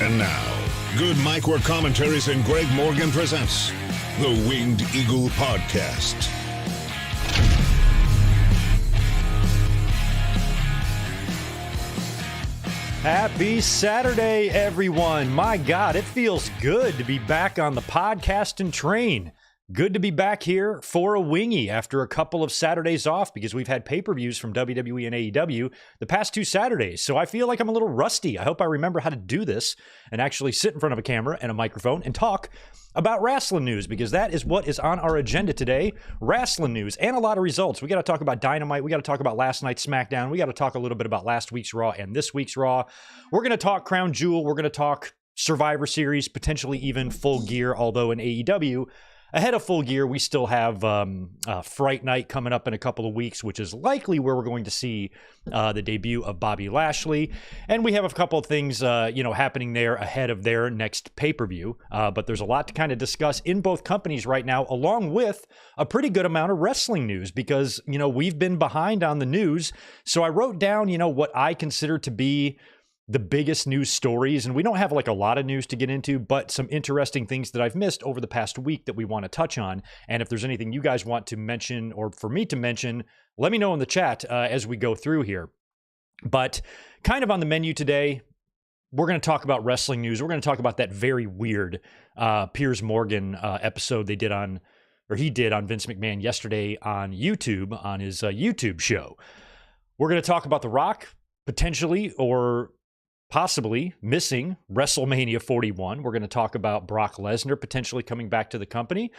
And now, Good Mic Work Commentaries and Greg Morgan presents the Winged Eagle Podcast. Happy Saturday, everyone. My God, it feels good to be back on the podcasting train. Good to be back here for a wingy after a couple of Saturdays off because we've had pay-per-views from WWE and AEW the past 2 Saturdays. So I feel like I'm a little rusty. I hope I remember how to do this and actually sit in front of a camera and a microphone and talk about wrestling news, because that is what is on our agenda today. Wrestling news and a lot of results. We got to talk about Dynamite. We got to talk about last night's SmackDown. We got to talk a little bit about last week's Raw and this week's Raw. We're going to talk Crown Jewel. We're going to talk Survivor Series, potentially even Full Gear, although in AEW, ahead of Full Gear, we still have Fright Night coming up in a couple of weeks, which is likely where we're going to see the debut of Bobby Lashley. And we have a couple of things, happening there ahead of their next pay-per-view. But there's a lot to kind of discuss in both companies right now, along with a pretty good amount of wrestling news because, we've been behind on the news. So I wrote down, what I consider to be the biggest news stories, and we don't have like a lot of news to get into, but some interesting things that I've missed over the past week that we want to touch on. And if there's anything you guys want to mention or for me to mention, let me know in the chat as we go through here. But kind of on the menu today, we're going to talk about wrestling news. We're going to talk about that very weird Piers Morgan episode he did on Vince McMahon yesterday on YouTube, on his YouTube show. We're going to talk about The Rock potentially or possibly missing WrestleMania 41. We're going to talk about Brock Lesnar potentially coming back to the company.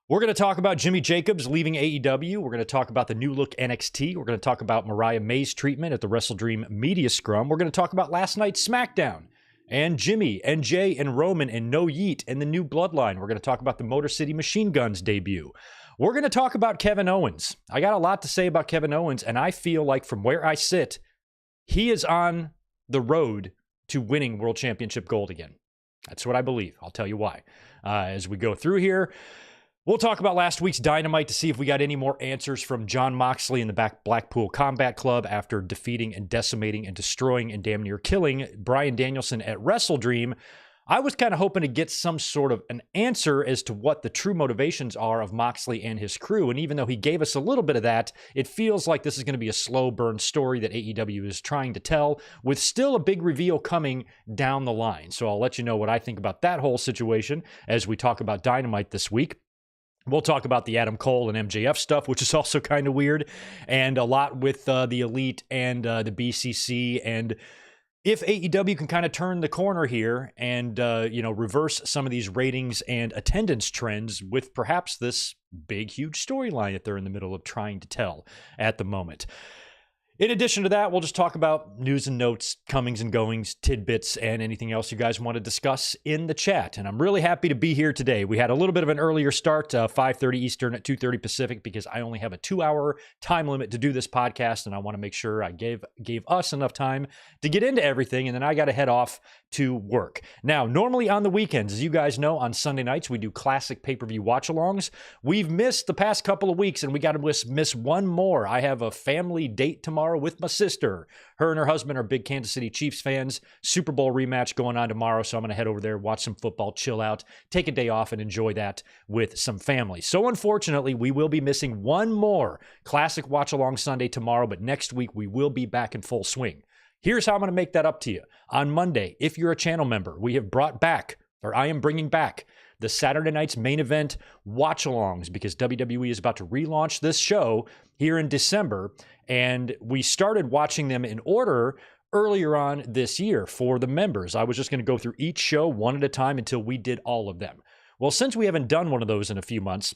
We're going to talk about Jimmy Jacobs leaving AEW. We're going to talk about the new look NXT. We're going to talk about Mariah May's treatment at the WrestleDream Media Scrum. We're going to talk about last night's SmackDown and Jimmy and Jay and Roman and No Yeet and the new Bloodline. We're going to talk about the Motor City Machine Guns debut. We're going to talk about Kevin Owens. I got a lot to say about Kevin Owens, and I feel like from where I sit, he is on the road to winning World Championship gold again. That's what I believe. I'll tell you why. As we go through here, we'll talk about last week's Dynamite to see if we got any more answers from Jon Moxley in the Blackpool Combat Club after defeating and decimating and destroying and damn near killing Bryan Danielson at WrestleDream. I was kind of hoping to get some sort of an answer as to what the true motivations are of Moxley and his crew. And even though he gave us a little bit of that, it feels like this is going to be a slow burn story that AEW is trying to tell, with still a big reveal coming down the line. So I'll let you know what I think about that whole situation as we talk about Dynamite this week. We'll talk about the Adam Cole and MJF stuff, which is also kind of weird, and a lot with the Elite and the BCC, and if AEW can kind of turn the corner here and, reverse some of these ratings and attendance trends with perhaps this big, huge storyline that they're in the middle of trying to tell at the moment. In addition to that, we'll just talk about news and notes, comings and goings, tidbits, and anything else you guys want to discuss in the chat. And I'm really happy to be here today. We had a little bit of an earlier start, 5:30 Eastern at 2:30 Pacific, because I only have a 2-hour time limit to do this podcast, and I want to make sure I gave us enough time to get into everything, and then I got to head off to work. Now, normally on the weekends, as you guys know, on Sunday nights, we do classic pay-per-view watch-alongs. We've missed the past couple of weeks, and we got to miss one more. I have a family date tomorrow with my sister. Her and her husband are big Kansas City Chiefs fans. Super Bowl rematch going on tomorrow, so I'm going to head over there, watch some football, chill out, take a day off, and enjoy that with some family. So unfortunately, we will be missing one more classic watch-along Sunday tomorrow, but next week we will be back in full swing. Here's how I'm going to make that up to you. On Monday, if you're a channel member, I am bringing back the Saturday night's main event watch-alongs, because WWE is about to relaunch this show here in December, and we started watching them in order earlier on this year for the members. I was just going to go through each show one at a time until we did all of them. Well, since we haven't done one of those in a few months,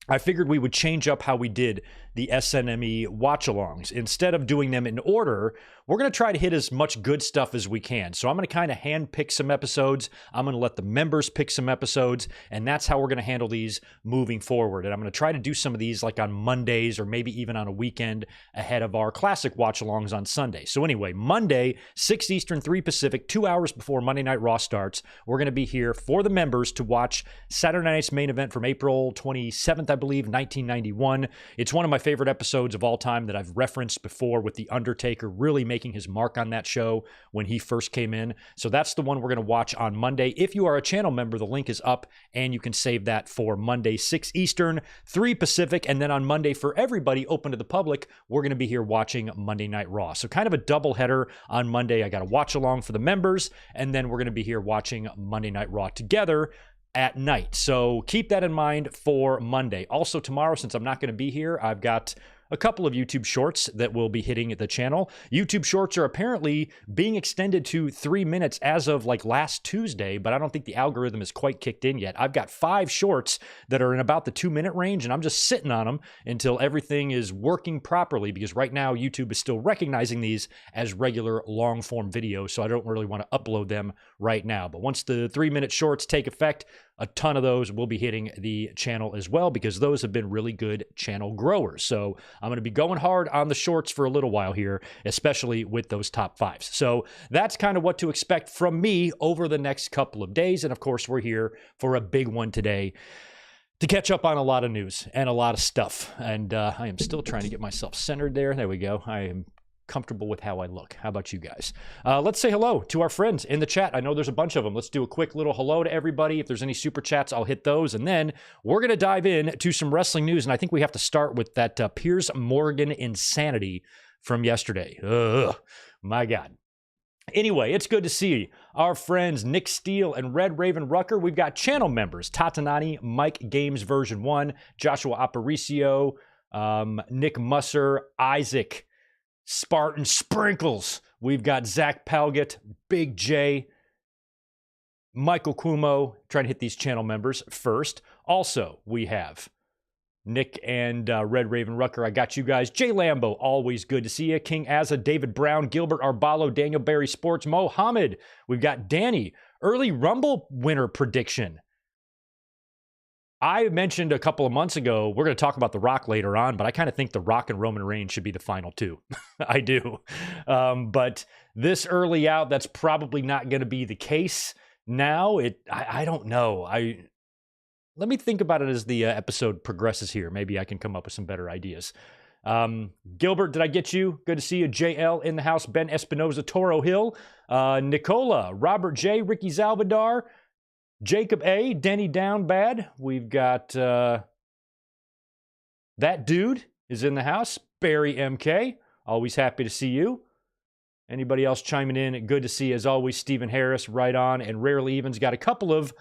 I figured we would change up how we did the SNME watch-alongs. Instead of doing them in order, we're going to try to hit as much good stuff as we can. So I'm going to kind of hand-pick some episodes. I'm going to let the members pick some episodes, and that's how we're going to handle these moving forward. And I'm going to try to do some of these like on Mondays or maybe even on a weekend ahead of our classic watch-alongs on Sunday. So anyway, Monday, 6 Eastern, 3 Pacific, 2 hours before Monday Night Raw starts, we're going to be here for the members to watch Saturday night's main event from April 27th, I believe, 1991. It's one of my favorite episodes of all time that I've referenced before, with The Undertaker really making his mark on that show when he first came in. So that's the one we're going to watch on Monday. If you are a channel member, the link is up and you can save that for Monday, 6 Eastern, 3 Pacific. And then on Monday, for everybody open to the public, we're going to be here watching Monday Night Raw. So kind of a doubleheader on Monday. I got to watch along for the members, and then we're going to be here watching Monday Night Raw together at night. So keep that in mind for Monday. Also tomorrow, since I'm not going to be here, I've got a couple of YouTube shorts that will be hitting the channel. YouTube shorts are apparently being extended to 3 minutes as of like last Tuesday, but I don't think the algorithm is quite kicked in yet. I've got 5 shorts that are in about the 2-minute range, and I'm just sitting on them until everything is working properly, because right now YouTube is still recognizing these as regular long form videos, so I don't really want to upload them right now. But once the 3-minute shorts take effect, a ton of those will be hitting the channel as well, because those have been really good channel growers. So I'm going to be going hard on the shorts for a little while here, especially with those top 5s. So that's kind of what to expect from me over the next couple of days. And of course, we're here for a big one today to catch up on a lot of news and a lot of stuff. And I am still trying to get myself centered there. There we go. I am comfortable with how I look. How about you guys? Let's say hello to our friends in the chat. I know there's a bunch of them. Let's do a quick little hello to everybody. If there's any super chats, I'll hit those. And then we're going to dive in to some wrestling news. And I think we have to start with that Piers Morgan insanity from yesterday. Ugh, my God. Anyway, it's good to see our friends Nick Steele and Red Raven Rucker. We've got channel members, Tatanani, Mike Games version 1, Joshua Aparicio, Nick Musser, Isaac, Spartan Sprinkles. We've got Zach Palgett, Big J, Michael Cuomo. Trying to hit these channel members first. Also, we have Nick and Red Raven Rucker. I got you guys. Jay Lambo, always good to see you. King Azza, David Brown, Gilbert Arbalo, Daniel Barry Sports, Mohammed. We've got Danny. Early Rumble winner prediction. I mentioned a couple of months ago, we're going to talk about The Rock later on, but I kind of think The Rock and Roman Reigns should be the final 2. I do. But this early out, that's probably not going to be the case now. I don't know. Let me think about it as the episode progresses here. Maybe I can come up with some better ideas. Gilbert, did I get you? Good to see you. JL in the house. Ben Espinoza, Toro Hill. Nicola, Robert J, Ricky Zalvadar, Jacob A, Denny Down Bad. We've got that dude is in the house. Barry MK, always happy to see you. Anybody else chiming in? Good to see, as always, Stephen Harris, right on, and Rarely Even's got a couple of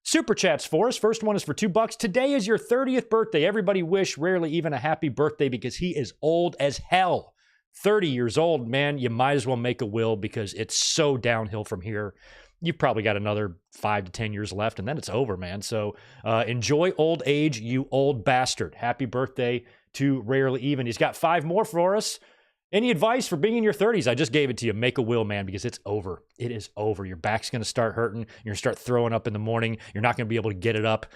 super chats for us. First one is for $2. Today is your 30th birthday. Everybody wish Rarely Even a happy birthday, because he is old as hell. 30 years old, man. You might as well make a will, because it's so downhill from here. You've probably got another 5 to 10 years left, and then it's over, man. So enjoy old age, you old bastard. Happy birthday to Rarely Even. He's got 5 more for us. Any advice for being in your 30s? I just gave it to you. Make a will, man, because it's over. It is over. Your back's going to start hurting. You're going to start throwing up in the morning. You're not going to be able to get it up.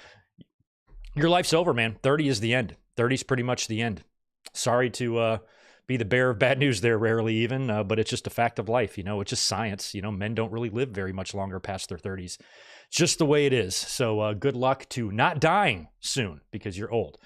Your life's over, man. 30 is the end. 30 is pretty much the end. Sorry to be the bearer of bad news there, Rarely Even, but it's just a fact of life. It's just science. Men don't really live very much longer past their 30s. It's just the way it is. So good luck to not dying soon, because you're old.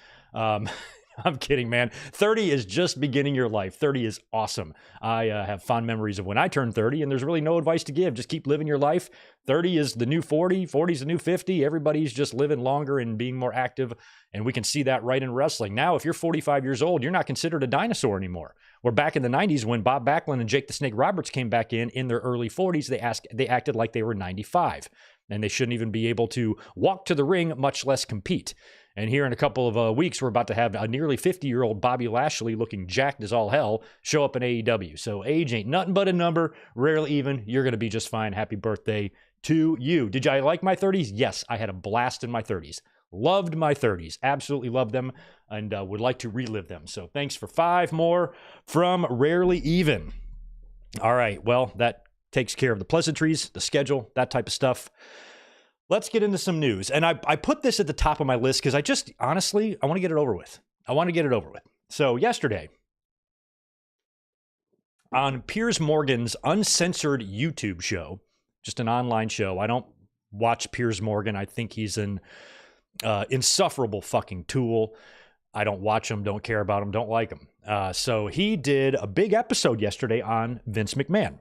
I'm kidding, man. 30 is just beginning your life. 30 is awesome. I have fond memories of when I turned 30, and there's really no advice to give. Just keep living your life. 30 is the new 40. 40 is the new 50. Everybody's just living longer and being more active, and we can see that right in wrestling. Now, if you're 45 years old, you're not considered a dinosaur anymore. We're back in the 90s when Bob Backlund and Jake the Snake Roberts came back in their early 40s. They acted like they were 95, and they shouldn't even be able to walk to the ring, much less compete. And here in a couple of weeks, we're about to have a nearly 50-year-old Bobby Lashley, looking jacked as all hell, show up in AEW. So age ain't nothing but a number. Rarely Even. You're going to be just fine. Happy birthday to you. Did I like my 30s? Yes, I had a blast in my 30s. Loved my 30s. Absolutely loved them, and would like to relive them. So thanks for 5 more from Rarely Even. All right, well, that takes care of the pleasantries, the schedule, that type of stuff. Let's get into some news. And I put this at the top of my list because honestly, I want to get it over with. So yesterday, on Piers Morgan's uncensored YouTube show, just an online show. I don't watch Piers Morgan. I think he's an insufferable fucking tool. I don't watch them, don't care about them, don't like them. So he did a big episode yesterday on Vince McMahon,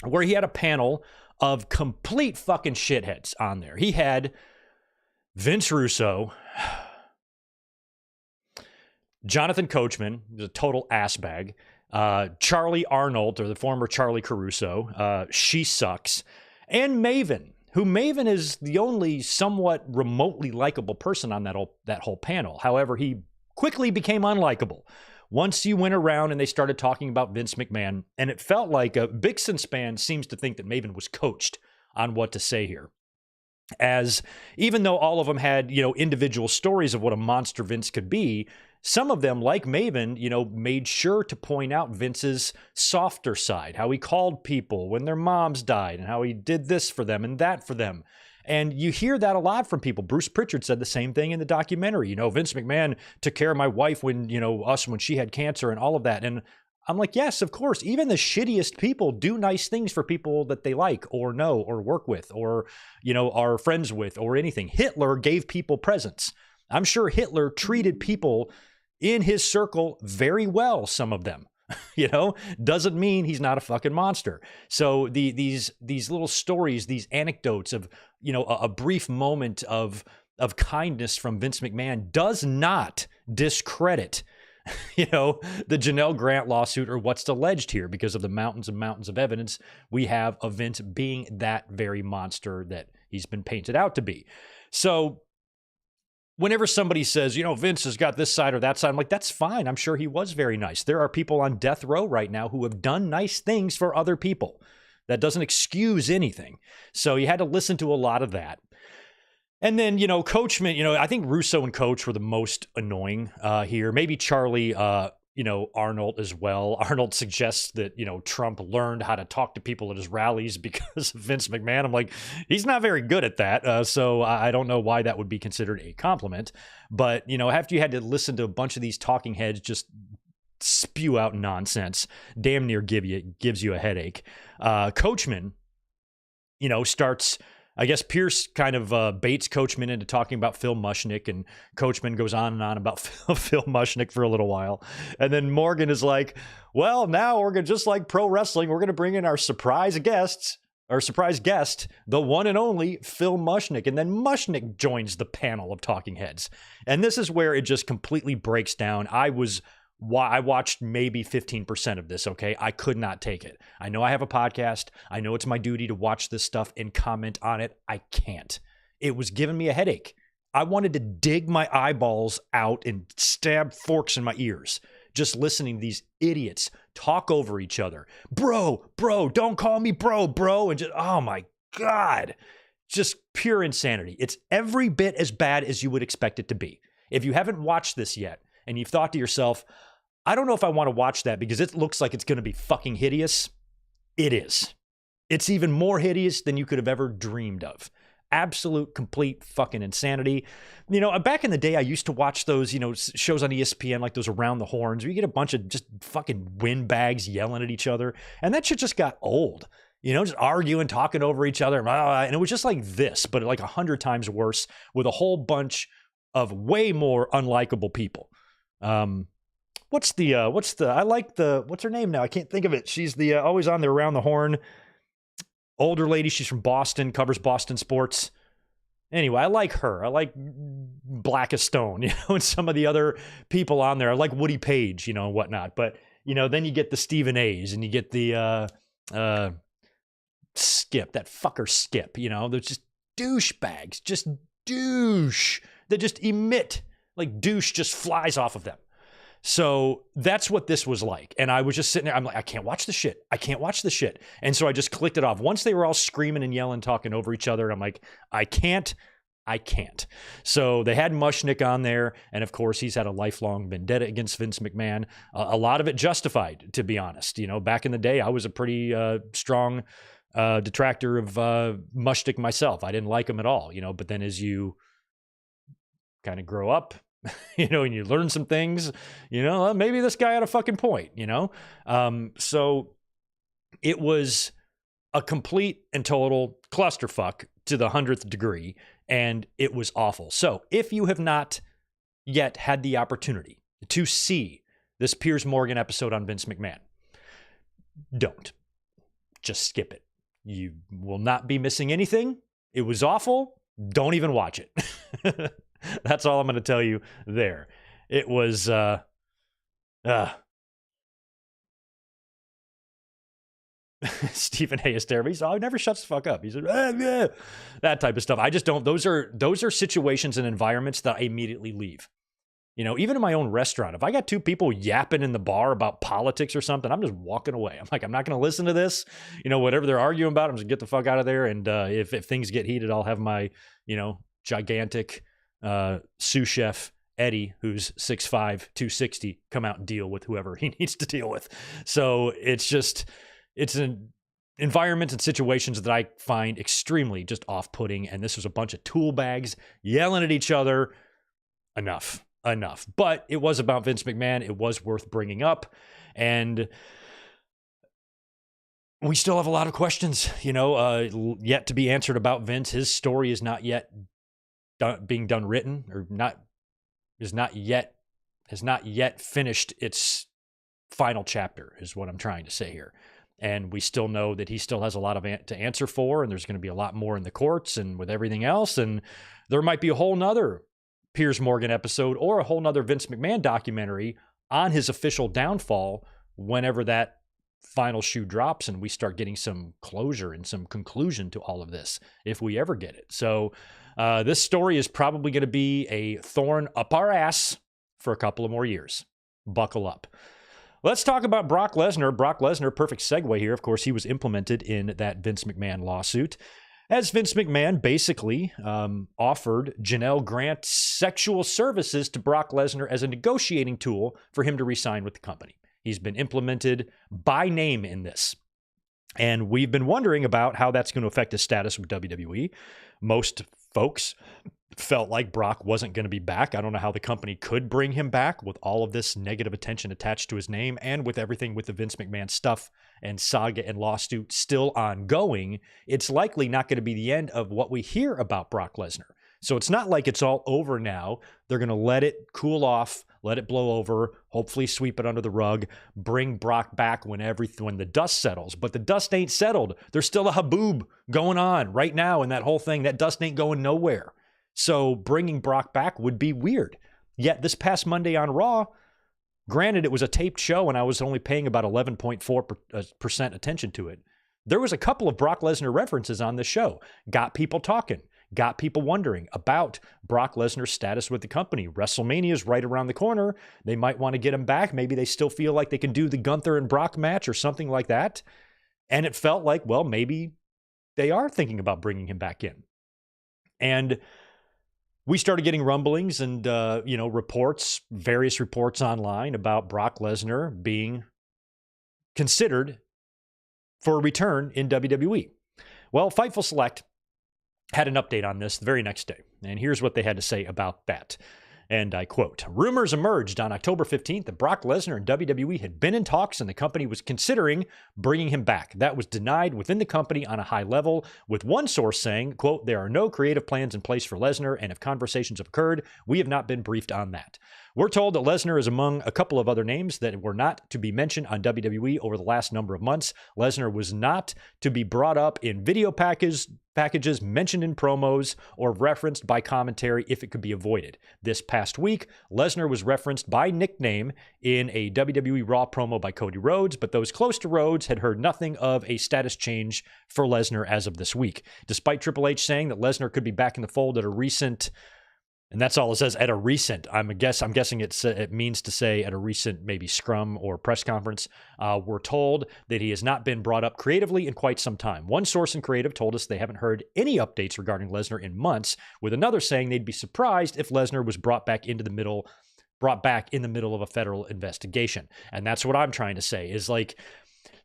where he had a panel of complete fucking shitheads on there. He had Vince Russo, Jonathan Coachman, a total ass bag, Charlie Arnold, or the former Charlie Caruso, she sucks, and Maven, who Maven is the only somewhat remotely likable person on that whole panel. However, he quickly became unlikable once you went around and they started talking about Vince McMahon, and it felt like Bixen Span seems to think that Maven was coached on what to say here. As even though all of them had, individual stories of what a monster Vince could be, some of them, like Maven, made sure to point out Vince's softer side, how he called people when their moms died and how he did this for them and that for them. And you hear that a lot from people. Bruce Pritchard said the same thing in the documentary. Vince McMahon took care of my wife when she had cancer and all of that. And I'm like, yes, of course. Even the shittiest people do nice things for people that they like or know or work with or, are friends with or anything. Hitler gave people presents. I'm sure Hitler treated people in his circle very well, some of them. Doesn't mean he's not a fucking monster. So these little stories, these anecdotes of, a brief moment of kindness from Vince McMahon does not discredit the Janelle Grant lawsuit or what's alleged here, because of the mountains and mountains of evidence we have of Vince being that very monster that he's been painted out to be. So whenever somebody says, Vince has got this side or that side, I'm like, that's fine. I'm sure he was very nice. There are people on death row right now who have done nice things for other people. That doesn't excuse anything. So you had to listen to a lot of that. And then, Coachman, I think Russo and Coach were the most annoying here. Maybe Charlie, Arnold as well. Arnold suggests that, Trump learned how to talk to people at his rallies because of Vince McMahon. I'm like, he's not very good at that. So I don't know why that would be considered a compliment. But, after you had to listen to a bunch of these talking heads just spew out nonsense, damn near gives you a headache. Coachman, starts... I guess Piers kind of baits Coachman into talking about Phil Mushnick, and Coachman goes on and on about Phil Mushnick for a little while. And then Morgan is like, well, now we're going to, just like pro wrestling, we're going to bring in our surprise guest, the one and only Phil Mushnick. And then Mushnick joins the panel of talking heads. And this is where it just completely breaks down. I watched maybe 15% of this, okay? I could not take it. I know I have a podcast. I know it's my duty to watch this stuff and comment on it. I can't. It was giving me a headache. I wanted to dig my eyeballs out and stab forks in my ears just listening to these idiots talk over each other. Bro, don't call me bro. And just, oh my God, just pure insanity. It's every bit as bad as you would expect it to be. If you haven't watched this yet, and you've thought to yourself, I don't know if I want to watch that because it looks like it's going to be fucking hideous. It is. It's even more hideous than you could have ever dreamed of. Absolute, complete fucking insanity. Back in the day, I used to watch those, shows on ESPN, like those Around the Horns, where you get a bunch of just fucking windbags yelling at each other. And that shit just got old. Just arguing, talking over each other. And it was just like this, but like 100 times worse with a whole bunch of way more unlikable people. What's her name now? I can't think of it. She's the always on there Around the Horn. Older lady. She's from Boston, covers Boston sports. Anyway, I like her. I like Blackest Stone, and some of the other people on there. I like Woody Page, and whatnot. But, then you get the Stephen A's and you get the Skip, that fucker Skip, they're just douchebags, just douche. They just emit, like douche just flies off of them. So that's what this was like. And I was just sitting there. I'm like, I can't watch this shit. And so I just clicked it off. Once they were all screaming and yelling, talking over each other, I'm like, I can't. So they had Mushnick on there. And of course, he's had a lifelong vendetta against Vince McMahon. A lot of it justified, to be honest. Back in the day, I was a pretty strong detractor of Mushnick myself. I didn't like him at all, but then as you kind of grow up, and you learn some things, maybe this guy had a fucking point, so it was a complete and total clusterfuck to the 100th degree, and it was awful. So if you have not yet had the opportunity to see this Piers Morgan episode on Vince McMahon, don't. Just skip it. You will not be missing anything. It was awful. Don't even watch it. That's all I'm going to tell you there. It was, Stephen Hayes there. He's, oh, he never shuts the fuck up. He said, yeah. That type of stuff. I just don't. Those are situations and environments that I immediately leave. You know, even in my own restaurant, if I got two people yapping in the bar about politics or something, I'm just walking away. I'm like, I'm not going to listen to this. You know, whatever they're arguing about, I'm just get the fuck out of there. And if things get heated, I'll have my, you know, gigantic sous chef Eddie, who's 6'5", 260, come out and deal with whoever he needs to deal with. So it's an environments and situations that I find extremely just off-putting. And this was a bunch of tool bags yelling at each other. Enough. But it was about Vince McMahon. It was worth bringing up. And we still have a lot of questions, you know, yet to be answered about Vince. His story is not yet being done written, or has not yet finished its final chapter, is what I'm trying to say here. And we still know that he still has a lot of to answer for, and there's going to be a lot more in the courts and with everything else. And there might be a whole nother Piers Morgan episode or a whole nother Vince McMahon documentary on his official downfall whenever that final shoe drops and we start getting some closure and some conclusion to all of this, if we ever get it. So this story is probably going to be a thorn up our ass for a couple of more years. Buckle up. Let's talk about Brock Lesnar. Brock Lesnar, perfect segue here. Of course, he was implemented in that Vince McMahon lawsuit, as Vince McMahon basically offered Janelle Grant sexual services to Brock Lesnar as a negotiating tool for him to re-sign with the company. He's been implemented by name in this. And we've been wondering about how that's going to affect his status with WWE. Most folks felt like Brock wasn't going to be back. I don't know how the company could bring him back with all of this negative attention attached to his name and with everything with the Vince McMahon stuff and saga and lawsuit still ongoing. It's likely not going to be the end of what we hear about Brock Lesnar. So it's not like it's all over now. They're going to let it cool off, let it blow over, hopefully sweep it under the rug, bring Brock back when the dust settles. But the dust ain't settled. There's still a haboob going on right now in that whole thing. That dust ain't going nowhere. So bringing Brock back would be weird. Yet this past Monday on Raw, granted it was a taped show and I was only paying about 11.4% attention to it, there was a couple of Brock Lesnar references on the show. Got people talking. Got people wondering about Brock Lesnar's status with the company. WrestleMania is right around the corner. They might want to get him back. Maybe they still feel like they can do the Gunther and Brock match or something like that. And it felt like, well, maybe they are thinking about bringing him back in. And we started getting rumblings and, various reports online about Brock Lesnar being considered for a return in WWE. Well, Fightful Select had an update on this the very next day. And here's what they had to say about that. And I quote, rumors emerged on October 15th that Brock Lesnar and WWE had been in talks and the company was considering bringing him back. That was denied within the company on a high level, with one source saying, quote, there are no creative plans in place for Lesnar, and if conversations have occurred, we have not been briefed on that. We're told that Lesnar is among a couple of other names that were not to be mentioned on WWE over the last number of months. Lesnar was not to be brought up in video packages mentioned in promos or referenced by commentary if it could be avoided. This past week, Lesnar was referenced by nickname in a WWE Raw promo by Cody Rhodes, but those close to Rhodes had heard nothing of a status change for Lesnar as of this week. Despite Triple H saying that Lesnar could be back in the fold at a recent, and that's all it says, at a recent, I'm guessing it means to say at a recent maybe scrum or press conference, we're told that he has not been brought up creatively in quite some time. One source in creative told us they haven't heard any updates regarding Lesnar in months, with another saying they'd be surprised if Lesnar was brought back in the middle of a federal investigation. And that's what I'm trying to say is like,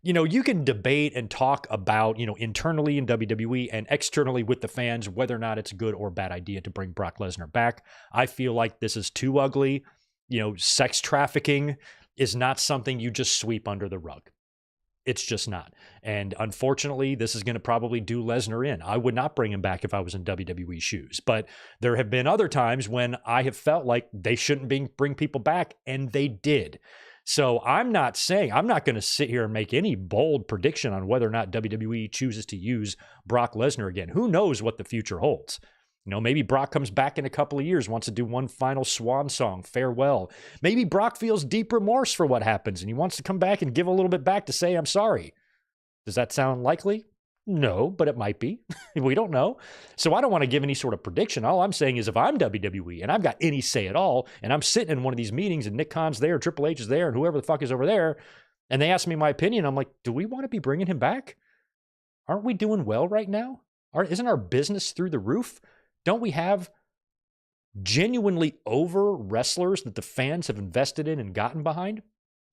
you know, you can debate and talk about, you know, internally in WWE and externally with the fans, whether or not it's a good or bad idea to bring Brock Lesnar back. I feel like this is too ugly. You know, sex trafficking is not something you just sweep under the rug. It's just not. And unfortunately, this is going to probably do Lesnar in. I would not bring him back if I was in WWE shoes. But there have been other times when I have felt like they shouldn't bring people back, and they did. So I'm not going to sit here and make any bold prediction on whether or not WWE chooses to use Brock Lesnar again. Who knows what the future holds? Maybe Brock comes back in a couple of years, wants to do one final swan song, farewell. Maybe Brock feels deep remorse for what happens and he wants to come back and give a little bit back to say, I'm sorry. Does that sound likely? No, but it might be. We don't know. So I don't want to give any sort of prediction. All I'm saying is if I'm WWE and I've got any say at all, and I'm sitting in one of these meetings and Nick Khan's there, Triple H is there, and whoever the fuck is over there, and they ask me my opinion, I'm like, do we want to be bringing him back? Aren't we doing well right now? Isn't our business through the roof? Don't we have genuinely over wrestlers that the fans have invested in and gotten behind?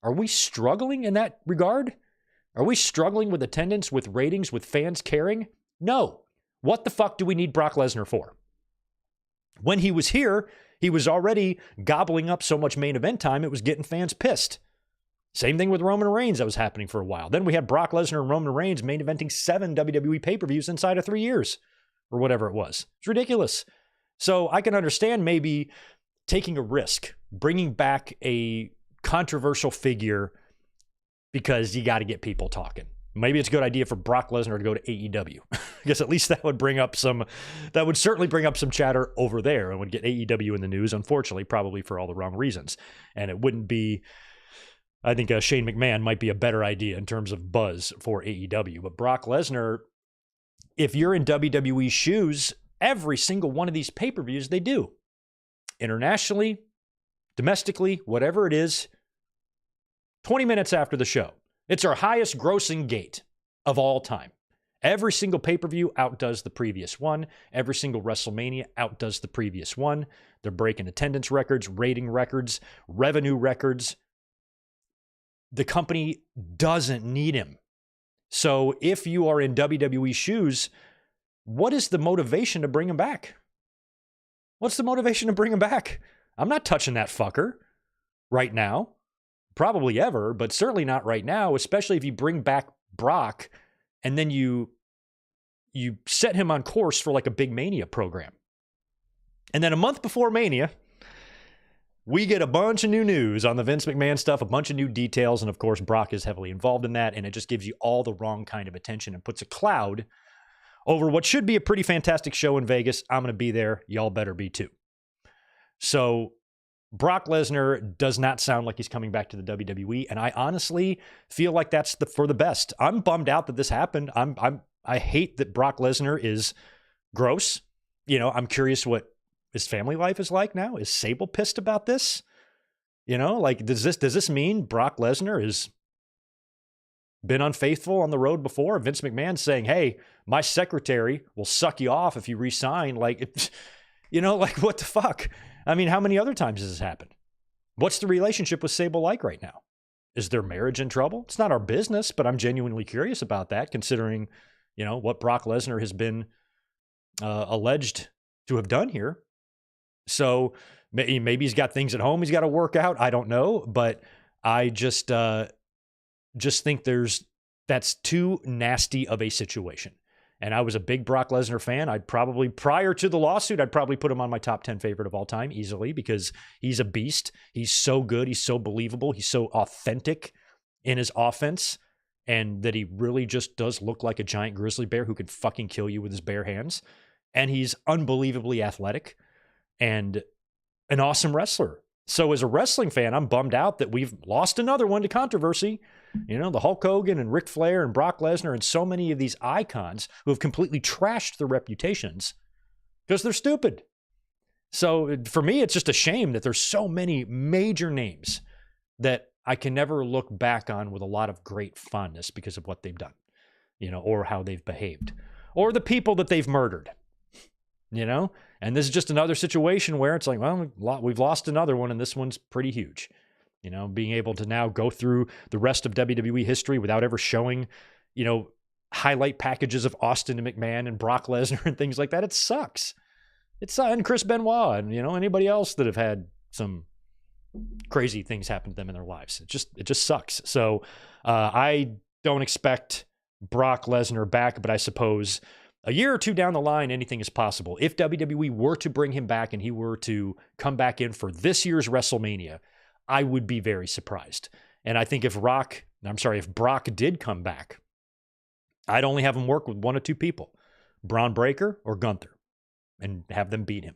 Are we struggling in that regard? Are we struggling with attendance, with ratings, with fans caring? No. What the fuck do we need Brock Lesnar for? When he was here, he was already gobbling up so much main event time, it was getting fans pissed. Same thing with Roman Reigns that was happening for a while. Then we had Brock Lesnar and Roman Reigns main eventing 7 WWE pay-per-views inside of 3 years. Or whatever it was. It's ridiculous. So I can understand maybe taking a risk, bringing back a controversial figure because you got to get people talking. Maybe it's a good idea for Brock Lesnar to go to AEW. I guess at least that would certainly bring up some chatter over there and would get AEW in the news, unfortunately, probably for all the wrong reasons. And it wouldn't be, I think Shane McMahon might be a better idea in terms of buzz for AEW. But Brock Lesnar, if you're in WWE's shoes, every single one of these pay-per-views they do, internationally, domestically, whatever it is, 20 minutes after the show. It's our highest grossing gate of all time. Every single pay-per-view outdoes the previous one. Every single WrestleMania outdoes the previous one. They're breaking attendance records, rating records, revenue records. The company doesn't need him. So if you are in WWE shoes, what is the motivation to bring him back? What's the motivation to bring him back? I'm not touching that fucker right now. Probably ever, but certainly not right now, especially if you bring back Brock and then you set him on course for like a big Mania program. And then a month before Mania, we get a bunch of new news on the Vince McMahon stuff, a bunch of new details, and of course, Brock is heavily involved in that, and it just gives you all the wrong kind of attention and puts a cloud over what should be a pretty fantastic show in Vegas. I'm going to be there. Y'all better be too. So Brock Lesnar does not sound like he's coming back to the WWE, and I honestly feel like that's for the best. I'm bummed out that this happened. I hate that Brock Lesnar is gross. I'm curious what his family life is like now. Is Sable pissed about this? Does this mean Brock Lesnar has been unfaithful on the road before? Vince McMahon saying, hey, my secretary will suck you off if you resign. What the fuck? I mean, how many other times has this happened? What's the relationship with Sable like right now? Is their marriage in trouble? It's not our business, but I'm genuinely curious about that, considering, what Brock Lesnar has been alleged to have done here. So maybe he's got things at home he's got to work out. I don't know, but I just think that's too nasty of a situation. And I was a big Brock Lesnar fan. Prior to the lawsuit, I'd probably put him on my top 10 favorite of all time easily because he's a beast. He's so good. He's so believable. He's so authentic in his offense, and that he really just does look like a giant grizzly bear who could fucking kill you with his bare hands. And he's unbelievably athletic and an awesome wrestler. So as a wrestling fan, I'm bummed out that we've lost another one to controversy. The Hulk Hogan and Ric Flair and Brock Lesnar and so many of these icons who have completely trashed their reputations because they're stupid. So for me, it's just a shame that there's so many major names that I can never look back on with a lot of great fondness because of what they've done, or how they've behaved, or the people that they've murdered. And this is just another situation where it's like, well, we've lost another one, and this one's pretty huge. Being able to now go through the rest of WWE history without ever showing, highlight packages of Austin and McMahon and Brock Lesnar and things like that. It sucks. And Chris Benoit and, anybody else that have had some crazy things happen to them in their lives. It just sucks. So I don't expect Brock Lesnar back, but I suppose a year or two down the line, anything is possible. If WWE were to bring him back and he were to come back in for this year's WrestleMania, I would be very surprised. And I think if Brock did come back, I'd only have him work with one or two people, Braun Breaker or Gunther, and have them beat him.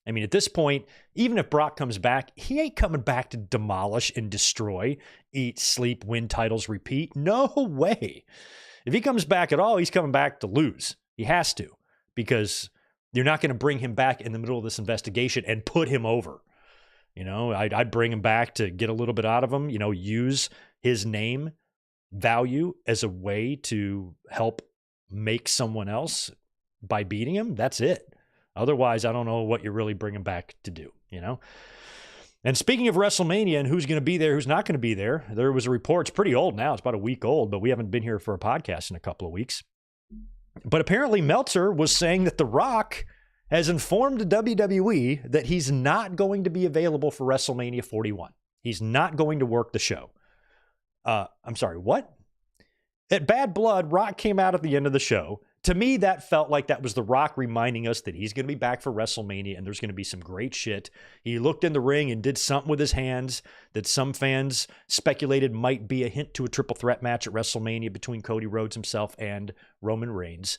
I mean, at this point, even if Brock comes back, he ain't coming back to demolish and destroy, eat, sleep, win titles, repeat. No way. If he comes back at all, he's coming back to lose. He has to, because you're not going to bring him back in the middle of this investigation and put him over. I'd bring him back to get a little bit out of him, use his name value as a way to help make someone else by beating him. That's it. Otherwise, I don't know what you're really bringing back to do, And speaking of WrestleMania and who's going to be there, who's not going to be there, there was a report. It's pretty old now. It's about a week old, but we haven't been here for a podcast in a couple of weeks. But apparently Meltzer was saying that The Rock has informed WWE that he's not going to be available for WrestleMania 41. He's not going to work the show. I'm sorry, what? At Bad Blood, Rock came out at the end of the show. To me, that felt like that was The Rock reminding us that he's going to be back for WrestleMania and there's going to be some great shit. He looked in the ring and did something with his hands that some fans speculated might be a hint to a triple threat match at WrestleMania between Cody Rhodes himself and Roman Reigns.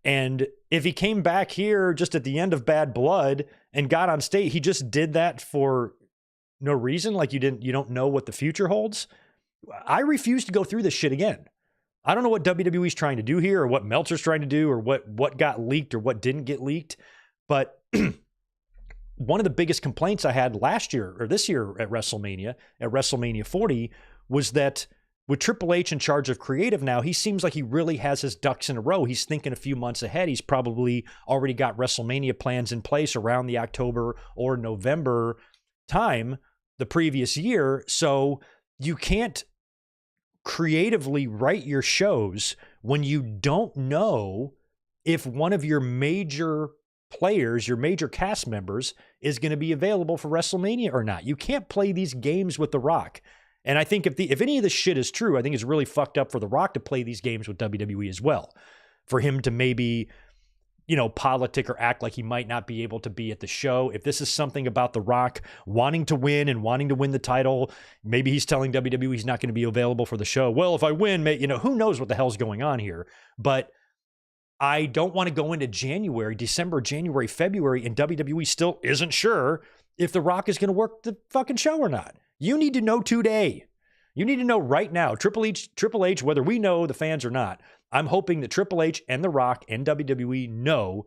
And if he came back here just at the end of Bad Blood and got on stage, he just did that for no reason, like you don't know what the future holds. I refuse to go through this shit again. I don't know what WWE's trying to do here or what Meltzer's trying to do or what got leaked or what didn't get leaked. But one of the biggest complaints I had last year or this year at WrestleMania 40, was that with Triple H in charge of creative now, he seems like he really has his ducks in a row. He's thinking a few months ahead. He's probably already got WrestleMania plans in place around the October or November time the previous year. So you can't creatively write your shows when you don't know if one of your major players, your major cast members, is going to be available for WrestleMania or not. You can't play these games with The Rock. And I think if any of this shit is true, I think it's really fucked up for The Rock to play these games with WWE as well. For him to maybe, politic or act like he might not be able to be at the show. If this is something about The Rock wanting to win and wanting to win the title, maybe he's telling WWE he's not going to be available for the show. Well, if I win, who knows what the hell's going on here. But I don't want to go into December, January, February, and WWE still isn't sure if The Rock is going to work the fucking show or not. You need to know today. You need to know right now. Triple H, whether we know the fans or not, I'm hoping that Triple H and The Rock and WWE know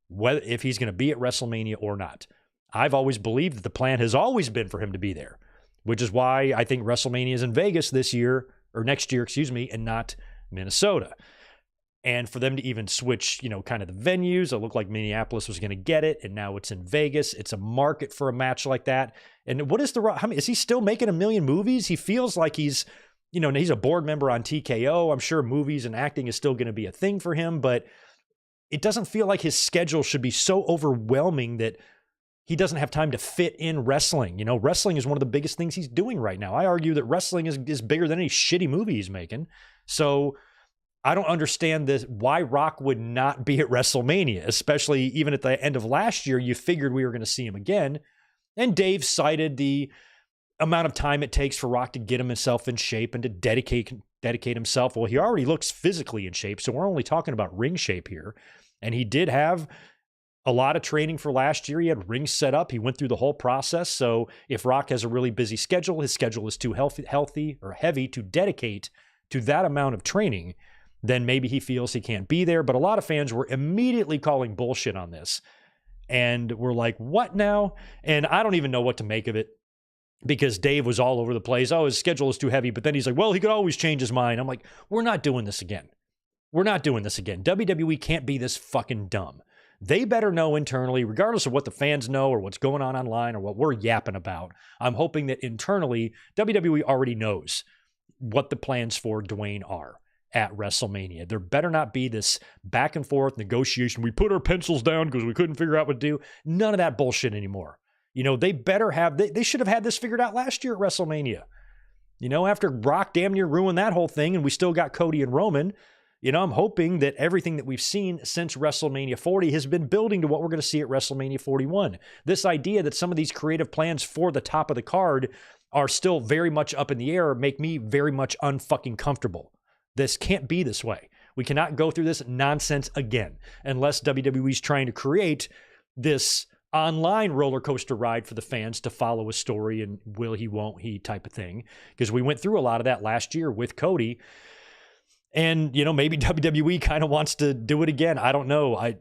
if he's going to be at WrestleMania or not. I've always believed that the plan has always been for him to be there, which is why I think WrestleMania is in Vegas next year, and not Minnesota. And for them to even switch, kind of the venues, it looked like Minneapolis was going to get it, and now it's in Vegas. It's a market for a match like that. And what is The Rock? Is he still making a million movies? He feels like he's a board member on TKO. I'm sure movies and acting is still going to be a thing for him, but it doesn't feel like his schedule should be so overwhelming that he doesn't have time to fit in wrestling. Wrestling is one of the biggest things he's doing right now. I argue that wrestling is bigger than any shitty movie he's making. So I don't understand why Rock would not be at WrestleMania, especially even at the end of last year. You figured we were going to see him again. And Dave cited the amount of time it takes for Rock to get himself in shape and to dedicate himself. Well, he already looks physically in shape, so we're only talking about ring shape here. And he did have a lot of training for last year. He had rings set up. He went through the whole process. So if Rock has a really busy schedule, his schedule is too healthy or heavy to dedicate to that amount of training, then maybe he feels he can't be there. But a lot of fans were immediately calling bullshit on this. And we're like, what now? And I don't even know what to make of it, because Dave was all over the place. Oh, his schedule is too heavy. But then he's like, well, he could always change his mind. I'm like, we're not doing this again. We're not doing this again. WWE can't be this fucking dumb. They better know internally, regardless of what the fans know or what's going on online or what we're yapping about. I'm hoping that internally, WWE already knows what the plans for Dwayne are at WrestleMania. There better not be this back and forth negotiation. We put our pencils down because we couldn't figure out what to do. None of that bullshit anymore. They better have, they should have had this figured out last year at WrestleMania. After Rock damn near ruined that whole thing and we still got Cody and Roman, I'm hoping that everything that we've seen since WrestleMania 40 has been building to what we're going to see at WrestleMania 41. This idea that some of these creative plans for the top of the card are still very much up in the air make me very much unfucking comfortable. This can't be this way. We cannot go through this nonsense again unless WWE's trying to create this online roller coaster ride for the fans to follow a story and will he, won't he type of thing. Because we went through a lot of that last year with Cody. And, maybe WWE kind of wants to do it again. I don't know.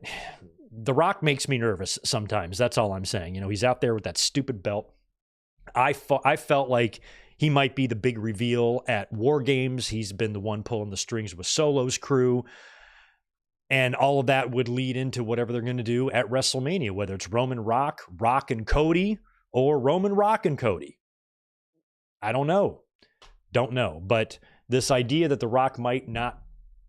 The Rock makes me nervous sometimes. That's all I'm saying. He's out there with that stupid belt. I felt like he might be the big reveal at War Games. He's been the one pulling the strings with Solo's crew. And all of that would lead into whatever they're going to do at WrestleMania, whether it's Roman Rock, Rock and Cody, or Roman Rock and Cody. I don't know. Don't know. But this idea that The Rock might not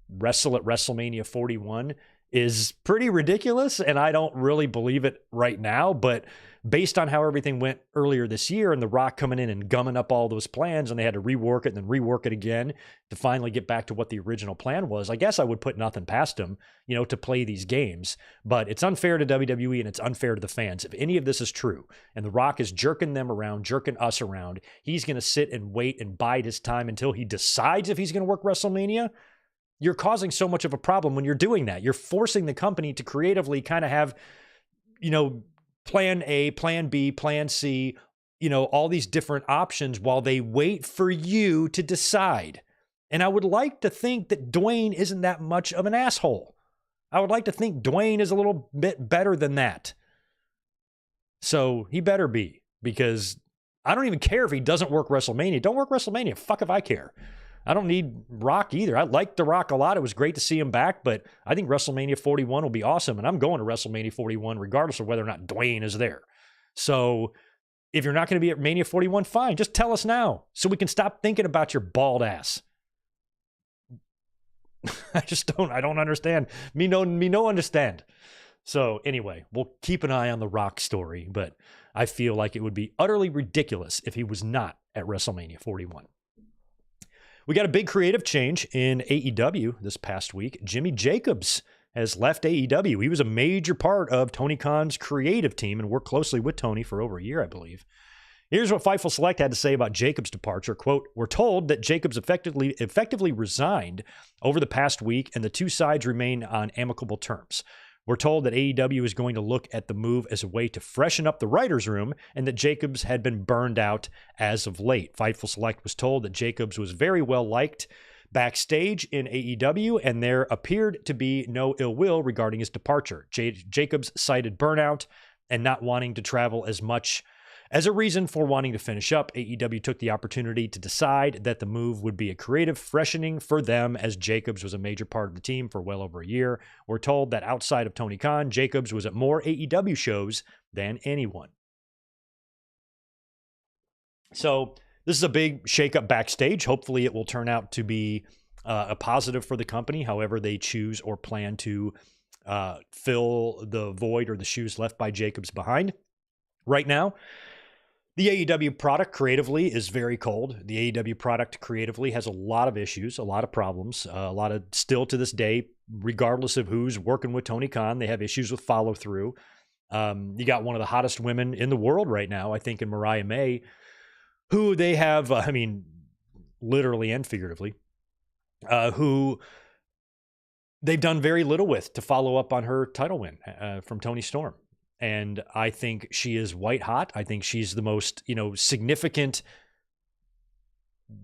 wrestle at WrestleMania 41 is pretty ridiculous, and I don't really believe it right now. But based on how everything went earlier this year and The Rock coming in and gumming up all those plans and they had to rework it and then rework it again to finally get back to what the original plan was, I guess I would put nothing past him, to play these games. But it's unfair to WWE and it's unfair to the fans. If any of this is true and The Rock is jerking them around, jerking us around, he's going to sit and wait and bide his time until he decides if he's going to work WrestleMania. You're causing so much of a problem when you're doing that. You're forcing the company to creatively kind of have, plan A, plan B, plan C, all these different options while they wait for you to decide. And I would like to think that Dwayne isn't that much of an asshole. I would like to think Dwayne is a little bit better than that. So he better be, because I don't even care if he doesn't work WrestleMania. Don't work WrestleMania. Fuck if I care. I don't need Rock either. I like The Rock a lot. It was great to see him back, but I think WrestleMania 41 will be awesome, and I'm going to WrestleMania 41 regardless of whether or not Dwayne is there. So if you're not going to be at Mania 41, fine. Just tell us now so we can stop thinking about your bald ass. I don't understand. Me no understand. So anyway, we'll keep an eye on the Rock story, but I feel like it would be utterly ridiculous if he was not at WrestleMania 41. We got a big creative change in AEW this past week. Jimmy Jacobs has left AEW. He was a major part of Tony Khan's creative team and worked closely with Tony for over a year, I believe. Here's what Fightful Select had to say about Jacobs' departure. Quote, "We're told that Jacobs effectively resigned over the past week and the two sides remain on amicable terms. We're told that AEW is going to look at the move as a way to freshen up the writer's room and that Jacobs had been burned out as of late." Fightful Select was told that Jacobs was very well liked backstage in AEW and there appeared to be no ill will regarding his departure. Jacobs cited burnout and not wanting to travel as much as a reason for wanting to finish up. AEW took the opportunity to decide that the move would be a creative freshening for them, as Jacobs was a major part of the team for well over a year. We're told that outside of Tony Khan, Jacobs was at more AEW shows than anyone. So this is a big shakeup backstage. Hopefully it will turn out to be a positive for the company, however they choose or plan to fill the void or the shoes left by Jacobs behind. Right now, the AEW product creatively is very cold. The AEW product creatively has a lot of issues, a lot of problems, a lot of still to this day, regardless of who's working with Tony Khan, they have issues with follow through. You got one of the hottest women in the world right now, I think, in Mariah May, who they have, literally and figuratively, who they've done very little with to follow up on her title win from Toni Storm. And I think she is white hot. I think she's the most, significant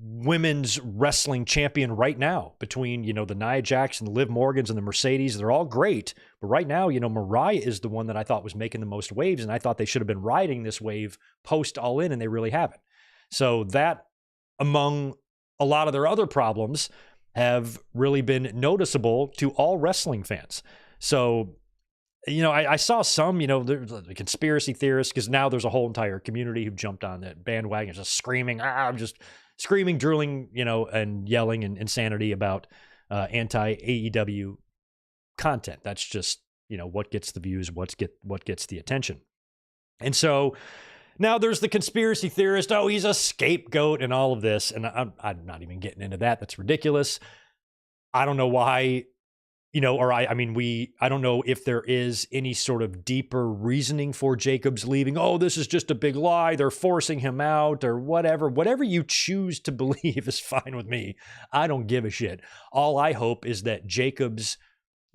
women's wrestling champion right now between, the Nia Jax and the Liv Morgans and the Mercedes. They're all great. But right now, Mariah is the one that I thought was making the most waves. And I thought they should have been riding this wave post All In, and they really haven't. So that, among a lot of their other problems, have really been noticeable to all wrestling fans. So, I saw some, there's the conspiracy theorists, because now there's a whole entire community who jumped on that bandwagon, just screaming, drooling, and yelling and insanity about anti-AEW content. That's just, what gets the views, what gets the attention. And so Now, there's the conspiracy theorist, oh, he's a scapegoat and all of this. And I'm not even getting into that. That's ridiculous. I don't know why, I don't know if there is any sort of deeper reasoning for Jacobs leaving. Oh, this is just a big lie. They're forcing him out or whatever. Whatever you choose to believe is fine with me. I don't give a shit. All I hope is that Jacobs'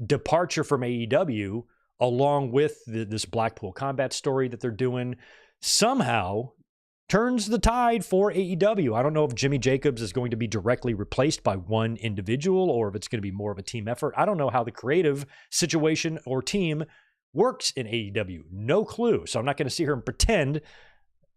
departure from AEW, along with this Blackpool Combat story that they're doing, somehow turns the tide for AEW. I don't know if Jimmy Jacobs is going to be directly replaced by one individual or if it's going to be more of a team effort. I don't know how the creative situation or team works in AEW. No clue. So I'm not going to sit here and pretend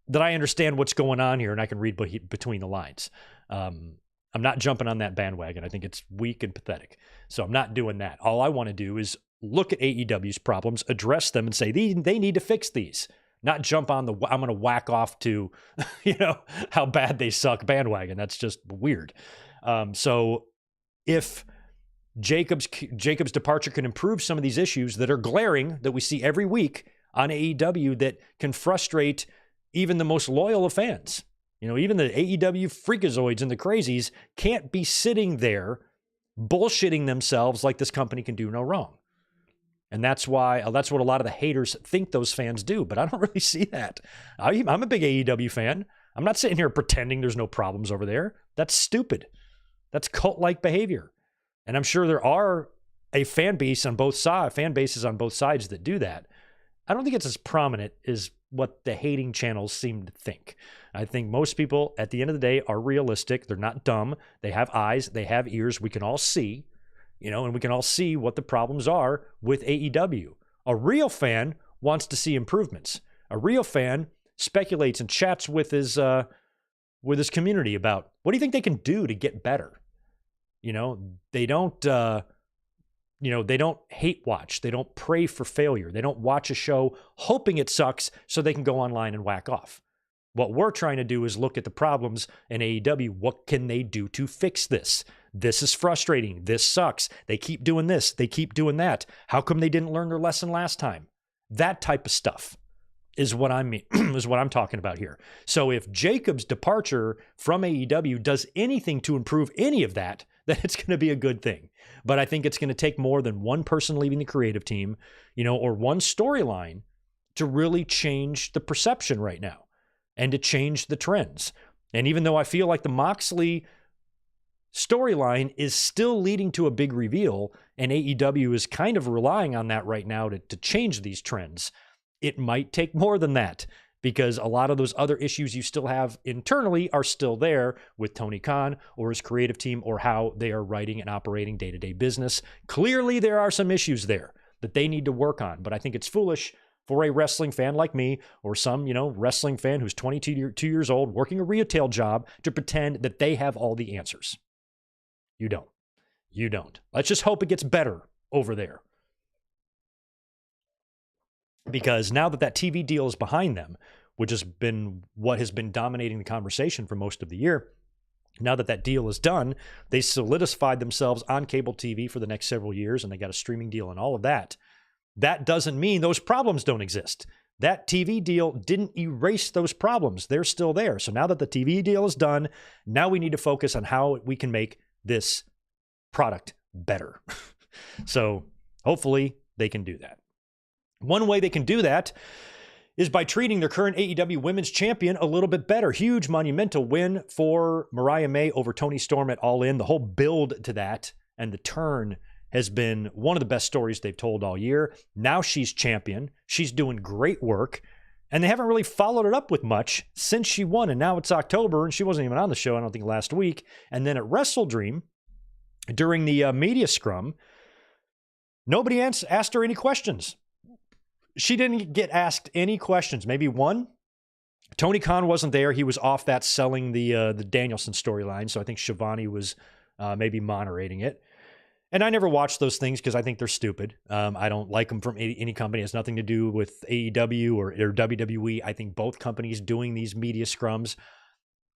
that I understand what's going on here and I can read between the lines. I'm not jumping on that bandwagon. I think it's weak and pathetic. So I'm not doing that. All I want to do is look at AEW's problems, address them, and say they need to fix these. Not jump on I'm going to whack off to, how bad they suck bandwagon. That's just weird. So if Jacob's departure can improve some of these issues that are glaring, that we see every week on AEW, that can frustrate even the most loyal of fans. Even the AEW freakazoids and the crazies can't be sitting there bullshitting themselves like this company can do no wrong. And that's what a lot of the haters think those fans do. But I don't really see that. I'm a big AEW fan. I'm not sitting here pretending there's no problems over there. That's stupid. That's cult-like behavior. And I'm sure there are fan bases on both sides that do that. I don't think it's as prominent as what the hating channels seem to think. I think most people, at the end of the day, are realistic. They're not dumb. They have eyes. They have ears. We can all see. And we can all see what the problems are with AEW. A real fan wants to see improvements. A real fan speculates and chats with his community about what do you think they can do to get better. They don't hate watch. They don't pray for failure. They don't watch a show hoping it sucks so they can go online and whack off. What we're trying to do is look at the problems in AEW. What can they do to fix this? This is frustrating. This sucks. They keep doing this. They keep doing that. How come they didn't learn their lesson last time? That type of stuff is what I mean, is what I'm talking about here. So if Jacob's departure from AEW does anything to improve any of that, then it's going to be a good thing. But I think it's going to take more than one person leaving the creative team, or one storyline to really change the perception right now and to change the trends. And even though I feel like the Moxley storyline is still leading to a big reveal, and AEW is kind of relying on that right now to change these trends, it might take more than that, because a lot of those other issues you still have internally are still there with Tony Khan or his creative team or how they are writing and operating day-to-day business. Clearly, there are some issues there that they need to work on, but I think it's foolish for a wrestling fan like me or some, wrestling fan who's 22 years old working a retail job to pretend that they have all the answers. You don't. You don't. Let's just hope it gets better over there. Because now that TV deal is behind them, which has been what has been dominating the conversation for most of the year, now that deal is done, they solidified themselves on cable TV for the next several years, and they got a streaming deal and all of that. That doesn't mean those problems don't exist. That TV deal didn't erase those problems. They're still there. So now that the TV deal is done, now we need to focus on how we can make this product better. So hopefully they can do that. One way they can do that is by treating their current AEW Women's Champion a little bit better. Huge monumental win for Mariah May over Toni Storm at All In. The whole build to that and the turn has been one of the best stories they've told all year. Now she's champion. She's doing great work. And they haven't really followed it up with much since she won. And now it's October, and she wasn't even on the show, I don't think, last week. And then at Wrestle Dream, during the media scrum, nobody asked her any questions. She didn't get asked any questions. Maybe one. Tony Khan wasn't there. He was off that selling the Danielson storyline. So I think Shivani was maybe moderating it. And I never watched those things because I think they're stupid. I don't like them from any company. It has nothing to do with AEW or WWE. I think both companies doing these media scrums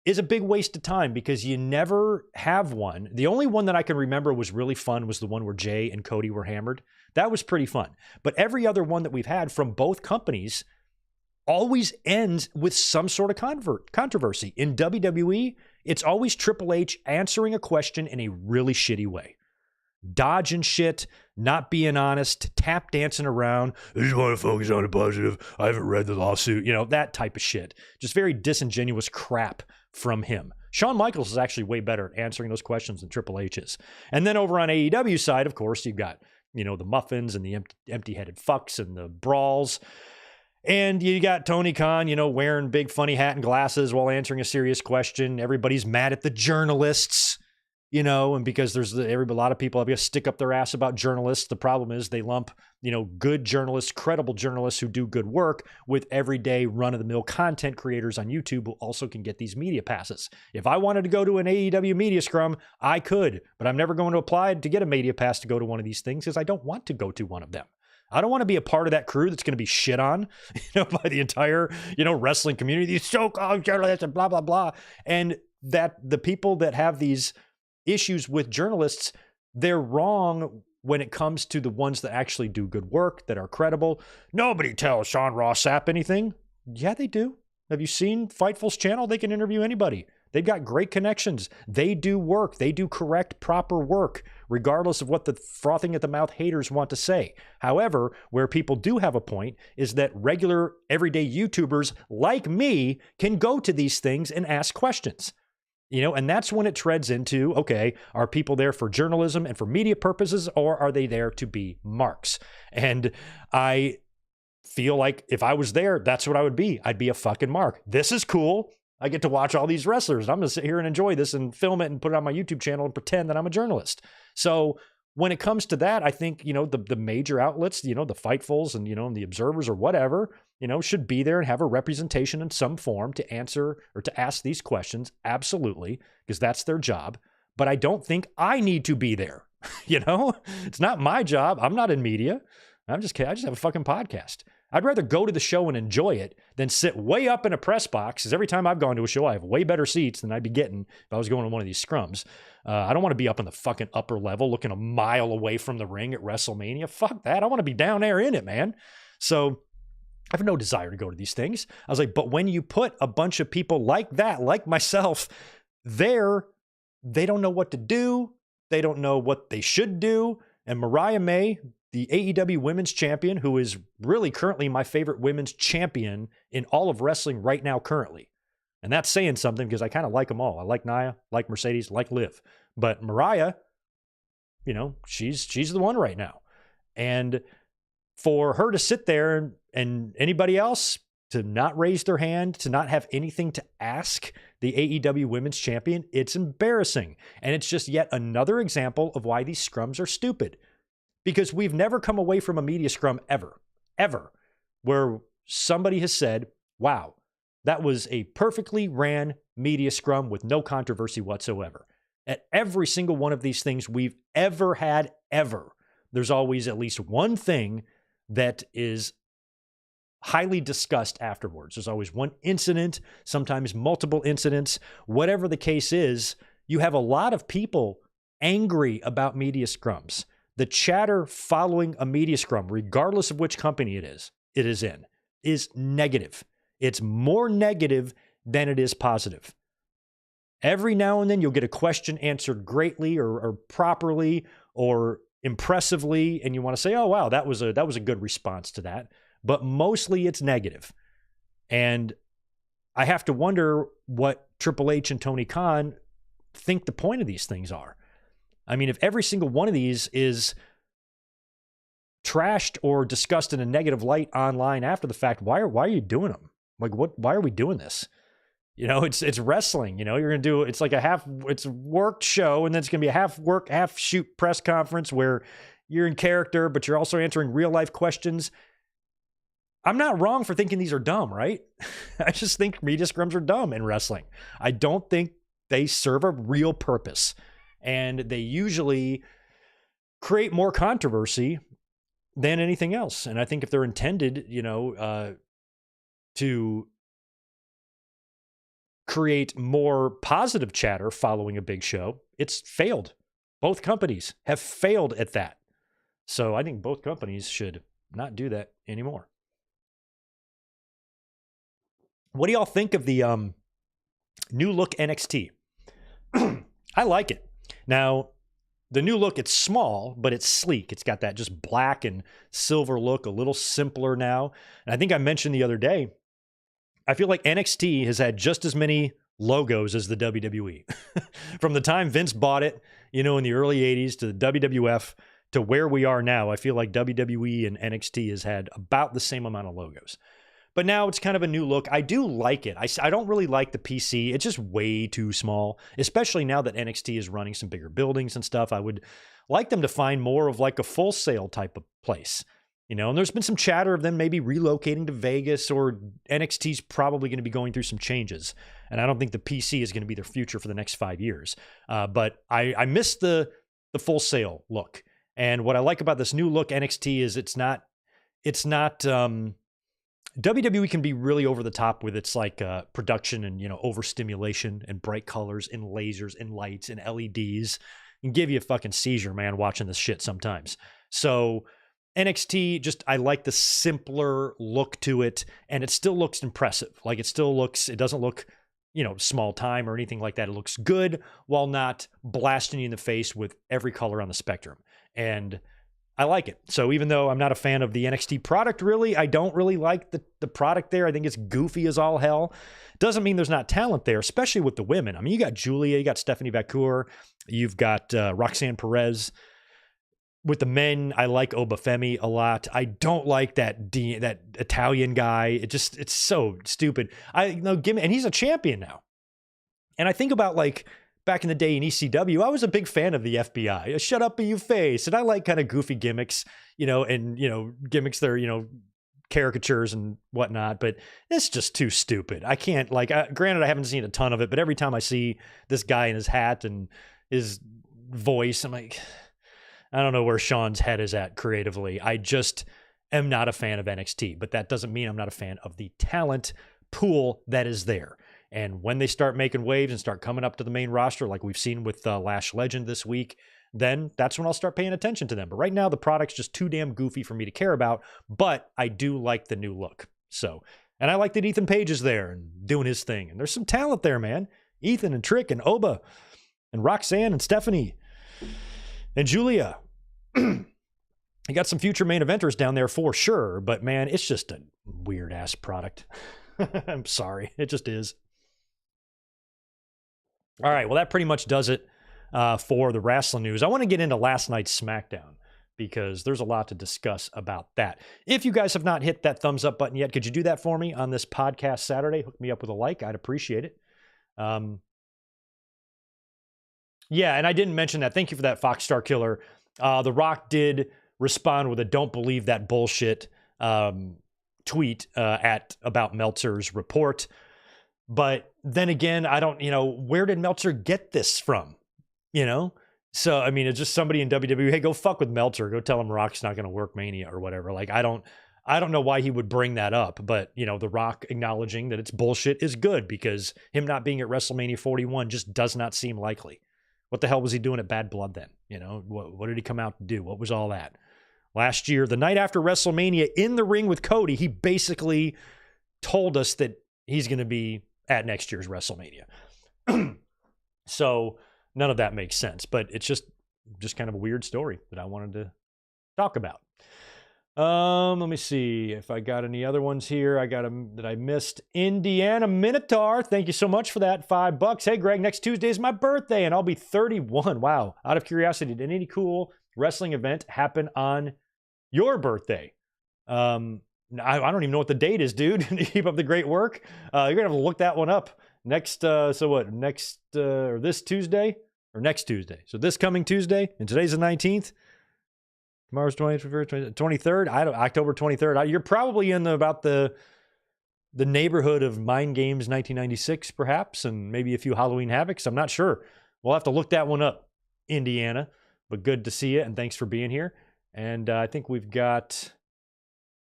is a big waste of time because you never have one. The only one that I can remember was really fun was the one where Jay and Cody were hammered. That was pretty fun. But every other one that we've had from both companies always ends with some sort of controversy. In WWE, it's always Triple H answering a question in a really shitty way. Dodging shit, not being honest, tap dancing around. I just want to focus on the positive. I haven't read the lawsuit. That type of shit. Just very disingenuous crap from him. Shawn Michaels is actually way better at answering those questions than Triple H is. And then over on AEW side, of course, you've got, the muffins and the empty-headed fucks and the brawls. And you got Tony Khan, wearing big funny hat and glasses while answering a serious question. Everybody's mad at the journalists. And because there's a lot of people have to stick up their ass about journalists. The problem is they lump, good journalists, credible journalists who do good work with everyday run-of-the-mill content creators on YouTube who also can get these media passes. If I wanted to go to an AEW media scrum, I could, but I'm never going to apply to get a media pass to go to one of these things because I don't want to go to one of them. I don't want to be a part of that crew that's going to be shit on, by the entire, wrestling community. These so-called journalists and blah, blah, blah. And that the people that have these issues with journalists, they're wrong when it comes to the ones that actually do good work, that are credible. Nobody tells Sean Ross Sapp anything. Yeah, they do. Have you seen Fightful's channel? They can interview anybody. They've got great connections. They do work. They do correct, proper work, regardless of what the frothing at the mouth haters want to say. However, where people do have a point is that regular, everyday YouTubers like me can go to these things and ask questions. And that's when it treads into, okay, are people there for journalism and for media purposes, or are they there to be marks? And I feel like if I was there, that's what I would be. I'd be a fucking mark. This is cool. I get to watch all these wrestlers. I'm going to sit here and enjoy this and film it and put it on my YouTube channel and pretend that I'm a journalist. So when it comes to that, I think, the major outlets, the Fightfuls and, and the Observers or whatever, should be there and have a representation in some form to answer or to ask these questions. Absolutely. Because that's their job. But I don't think I need to be there. It's not my job. I'm not in media. I just have a fucking podcast. I'd rather go to the show and enjoy it than sit way up in a press box. Because every time I've gone to a show, I have way better seats than I'd be getting if I was going to one of these scrums. I don't want to be up in the fucking upper level looking a mile away from the ring at WrestleMania. Fuck that. I want to be down there in it, man. So I have no desire to go to these things. I was like, but when you put a bunch of people like that, like myself, there, they don't know what to do. They don't know what they should do. And Mariah May, the AEW Women's Champion, who is really currently my favorite women's champion in all of wrestling right now currently. And that's saying something because I kind of like them all. I like Nia, like Mercedes, like Liv. But Mariah, she's the one right now. And for her to sit there and anybody else to not raise their hand, to not have anything to ask the AEW Women's Champion, it's embarrassing. And it's just yet another example of why these scrums are stupid. Because we've never come away from a media scrum ever, where somebody has said, wow, that was a perfectly ran media scrum with no controversy whatsoever. At every single one of these things we've ever had, there's always at least one thing that is highly discussed afterwards. There's always one incident, sometimes multiple incidents. Whatever the case is, you have a lot of people angry about media scrums. The chatter following a media scrum, regardless of which company it is in, is negative. It's more negative than it is positive. Every now and then you'll get a question answered greatly or properly or impressively, and you want to say, oh, wow, that was a good response to that. But mostly it's negative. And I have to wonder what Triple H and Tony Khan think the point of these things are. I mean, if every single one of these is trashed or discussed in a negative light online after the fact, why are you doing them? Like, why are we doing this? It's wrestling, you're going to do, it's like it's a work show, and then it's going to be a half work, half shoot press conference where you're in character, but you're also answering real life questions. I'm not wrong for thinking these are dumb, right? I just think media scrums are dumb in wrestling. I don't think they serve a real purpose. And they usually create more controversy than anything else. And I think if they're intended, to create more positive chatter following a big show, it's failed. Both companies have failed at that. So I think both companies should not do that anymore. What do y'all think of the new look NXT? I like it. Now, the new look, it's small, but it's sleek. It's got that just black and silver look, a little simpler now. And I think I mentioned the other day, I feel like NXT has had just as many logos as the WWE. From the time Vince bought it, in the early 80s to the WWF to where we are now, I feel like WWE and NXT has had about the same amount of logos. But now it's kind of a new look. I do like it. I don't really like the PC. It's just way too small, especially now that NXT is running some bigger buildings and stuff. I would like them to find more of like a Full Sail type of place, and there's been some chatter of them maybe relocating to Vegas, or NXT's probably going to be going through some changes. And I don't think the PC is going to be their future for the next 5 years. But I miss the Full Sail look. And what I like about this new look NXT is it's not WWE can be really over the top with its like production and, overstimulation and bright colors and lasers and lights and LEDs, and give you a fucking seizure, man, watching this shit sometimes. So NXT, I like the simpler look to it, and it still looks impressive. Like it doesn't look, small time or anything like that. It looks good while not blasting you in the face with every color on the spectrum. And I like it. So even though I'm not a fan of the NXT product, really, I don't really like the product there. I think it's goofy as all hell. Doesn't mean there's not talent there, especially with the women. I mean, you got Julia, you got Stephanie Vacour, you've got Roxanne Perez. With the men, I like Obafemi a lot. I don't like that Italian guy. It's so stupid. And he's a champion now. And I think about like back in the day in ECW, I was a big fan of the FBI. Shut up, you face. And I like kind of goofy gimmicks, gimmicks that are, caricatures and whatnot. But it's just too stupid. I can't granted, I haven't seen a ton of it, but every time I see this guy in his hat and his voice, I'm like, I don't know where Sean's head is at creatively. I just am not a fan of NXT, but that doesn't mean I'm not a fan of the talent pool that is there. And when they start making waves and start coming up to the main roster, like we've seen with Lash Legend this week, then that's when I'll start paying attention to them. But right now, the product's just too damn goofy for me to care about, but I do like the new look. So, and I like that Ethan Page is there and doing his thing. And there's some talent there, man. Ethan and Trick and Oba and Roxanne and Stephanie and Julia. You got some future main eventers down there for sure, but man, it's just a weird ass product. I'm sorry. It just is. All right. Well, that pretty much does it for the wrestling news. I want to get into last night's SmackDown because there's a lot to discuss about that. If you guys have not hit that thumbs up button yet, could you do that for me on this podcast Saturday? Hook me up with a like. I'd appreciate it. Yeah, and I didn't mention that. Thank you for that, Foxstar Killer. The Rock did respond with a "don't believe that bullshit" tweet about Meltzer's report. But then again, I don't, where did Meltzer get this from? So, I mean, it's just somebody in WWE, hey, go fuck with Meltzer. Go tell him Rock's not going to work Mania or whatever. Like, I don't know why he would bring that up, but, The Rock acknowledging that it's bullshit is good because him not being at WrestleMania 41 just does not seem likely. What the hell was he doing at Bad Blood then? What did he come out to do? What was all that? Last year, the night after WrestleMania, in the ring with Cody, he basically told us that he's going to be at next year's WrestleMania. So none of that makes sense, but it's just kind of a weird story that I wanted to talk about. Let me see if I got any other ones here. I got them that I missed. Indiana Minotaur, thank you so much for that. $5. Hey, Greg, next Tuesday is my birthday, and I'll be 31. Wow. Out of curiosity, did any cool wrestling event happen on your birthday? I don't even know what the date is, dude. Keep up the great work. You're gonna have to look that one up next. Or this Tuesday or next Tuesday? So this coming Tuesday, and today's the 19th. Tomorrow's 23rd. October 23rd. You're probably in about the neighborhood of Mind Games 1996, perhaps, and maybe a few Halloween Havocs. I'm not sure. We'll have to look that one up, Indiana. But good to see you, and thanks for being here. And I think we've got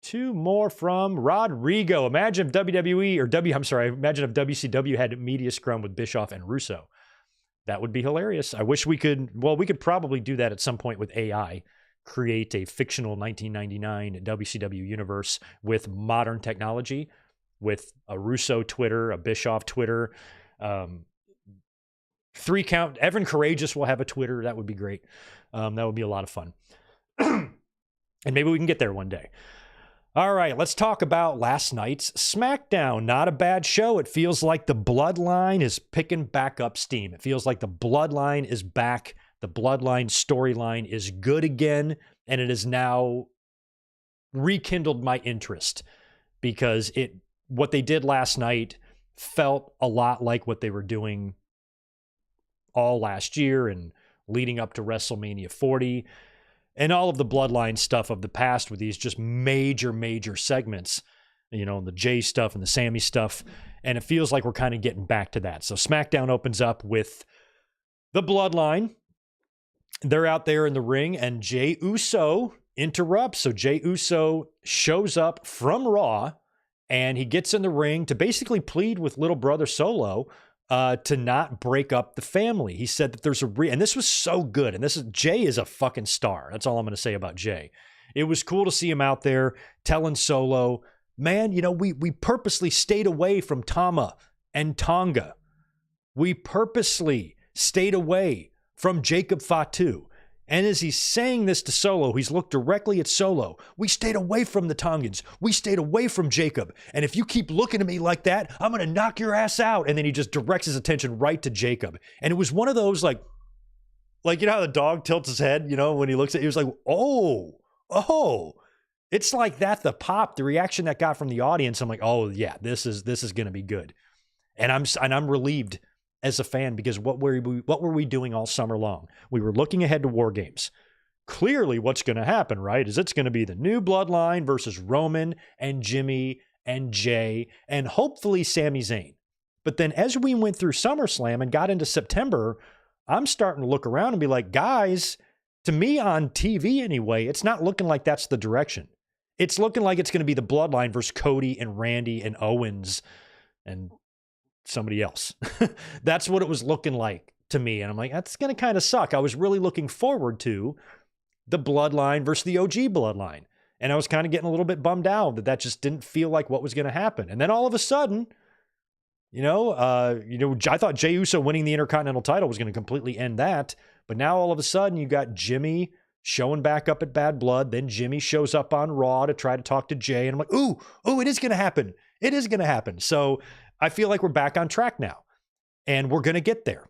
two more from Rodrigo. Imagine if imagine if WCW had media scrum with Bischoff and Russo. That would be hilarious. I wish we could probably do that at some point with AI. Create a fictional 1999 WCW universe with modern technology with a Russo Twitter, a Bischoff Twitter, 3 count. Evan Courageous will have a Twitter. That would be great. That would be a lot of fun. And maybe we can get there one day. All right, let's talk about last night's SmackDown. Not a bad show. It feels like the Bloodline is picking back up steam. It feels like the Bloodline is back. The Bloodline storyline is good again, and it has now rekindled my interest because what they did last night felt a lot like what they were doing all last year and leading up to WrestleMania 40. And all of the Bloodline stuff of the past with these just major segments, the Jay stuff and the Sammy stuff. And it feels like we're kind of getting back to that. So SmackDown opens up with the Bloodline. They're out there in the ring and Jey Uso interrupts. So Jey Uso shows up from Raw and he gets in the ring to basically plead with little brother Solo to not break up the family. He said that there's and this was so good. And Jay is a fucking star. That's all I'm going to say about Jay. It was cool to see him out there telling Solo, man, we purposely stayed away from Tama and Tonga. We purposely stayed away from Jacob Fatu. And as he's saying this to Solo, he's looked directly at Solo. We stayed away from the Tongans. We stayed away from Jacob. And if you keep looking at me like that, I'm going to knock your ass out. And then he just directs his attention right to Jacob. And it was one of those like how the dog tilts his head, when he looks at it, he was like, oh. It's like that, the reaction that got from the audience. I'm like, oh yeah, this is going to be good. And I'm relieved as a fan, because what were we doing all summer long? We were looking ahead to War Games. Clearly what's going to happen, right, is it's going to be the new Bloodline versus Roman and Jimmy and Jay and hopefully Sami Zayn. But then as we went through SummerSlam and got into September, I'm starting to look around and be like, guys, to me on TV anyway, it's not looking like that's the direction. It's looking like it's going to be the Bloodline versus Cody and Randy and Owens and somebody else. That's what it was looking like to me. And I'm like, that's going to kind of suck. I was really looking forward to the Bloodline versus the OG Bloodline. And I was kind of getting a little bit bummed out that just didn't feel like what was going to happen. And then all of a sudden, I thought Jey Uso winning the Intercontinental title was going to completely end that. But now all of a sudden you got Jimmy showing back up at Bad Blood. Then Jimmy shows up on Raw to try to talk to Jay. And I'm like, ooh, it is going to happen. It is going to happen. So I feel like we're back on track now, and we're going to get there.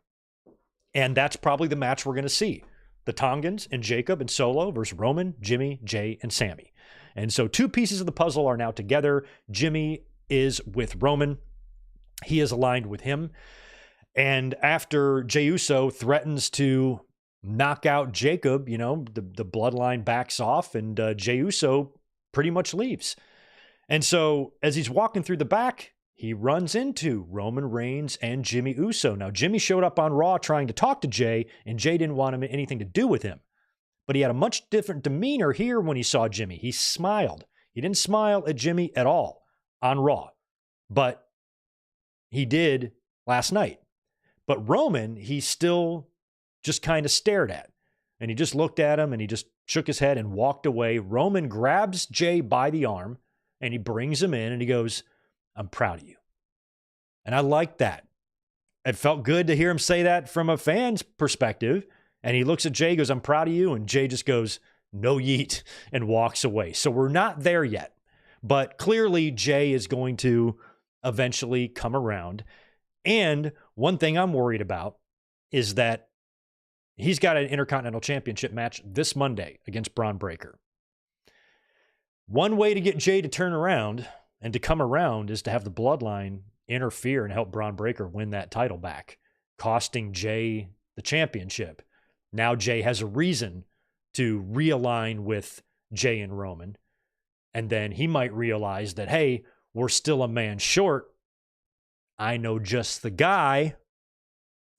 And that's probably the match we're going to see. The Tongans and Jacob and Solo versus Roman, Jimmy, Jay, and Sammy. And so 2 pieces of the puzzle are now together. Jimmy is with Roman. He is aligned with him. And after Jey Uso threatens to knock out Jacob, the Bloodline backs off and Jey Uso pretty much leaves. And so as he's walking through the back, he runs into Roman Reigns and Jimmy Uso. Now, Jimmy showed up on Raw trying to talk to Jay, and Jay didn't want anything to do with him. But he had a much different demeanor here when he saw Jimmy. He smiled. He didn't smile at Jimmy at all on Raw, but he did last night. But Roman, he still just kind of stared at. And he just looked at him and he just shook his head and walked away. Roman grabs Jay by the arm and he brings him in and he goes, I'm proud of you. And I like that. It felt good to hear him say that from a fan's perspective. And he looks at Jay, goes, I'm proud of you. And Jay just goes, no yeet, and walks away. So we're not there yet. But clearly Jay is going to eventually come around. And one thing I'm worried about is that he's got an Intercontinental Championship match this Monday against Braun Breaker. One way to get Jay to turn around and to come around is to have the Bloodline interfere and help Braun Breaker win that title back, costing Jay the championship. Now Jay has a reason to realign with Jay and Roman. And then he might realize that, hey, we're still a man short. I know just the guy.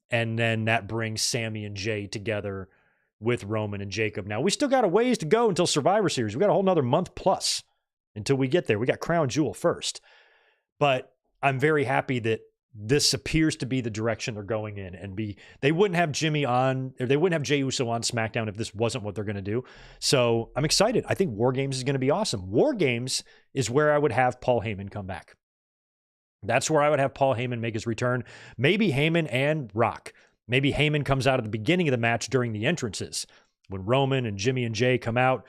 And then that brings Sammy and Jay together with Roman and Jacob. Now, we still got a ways to go until Survivor Series. We got a whole nother month plus until we get there. We got Crown Jewel first. But I'm very happy that this appears to be the direction they're going in. And they wouldn't have Jimmy on, or they wouldn't have Jey Uso on SmackDown if this wasn't what they're going to do. So I'm excited. I think War Games is going to be awesome. War Games is where I would have Paul Heyman come back. That's where I would have Paul Heyman make his return. Maybe Heyman and Rock. Maybe Heyman comes out at the beginning of the match during the entrances when Roman and Jimmy and Jay come out.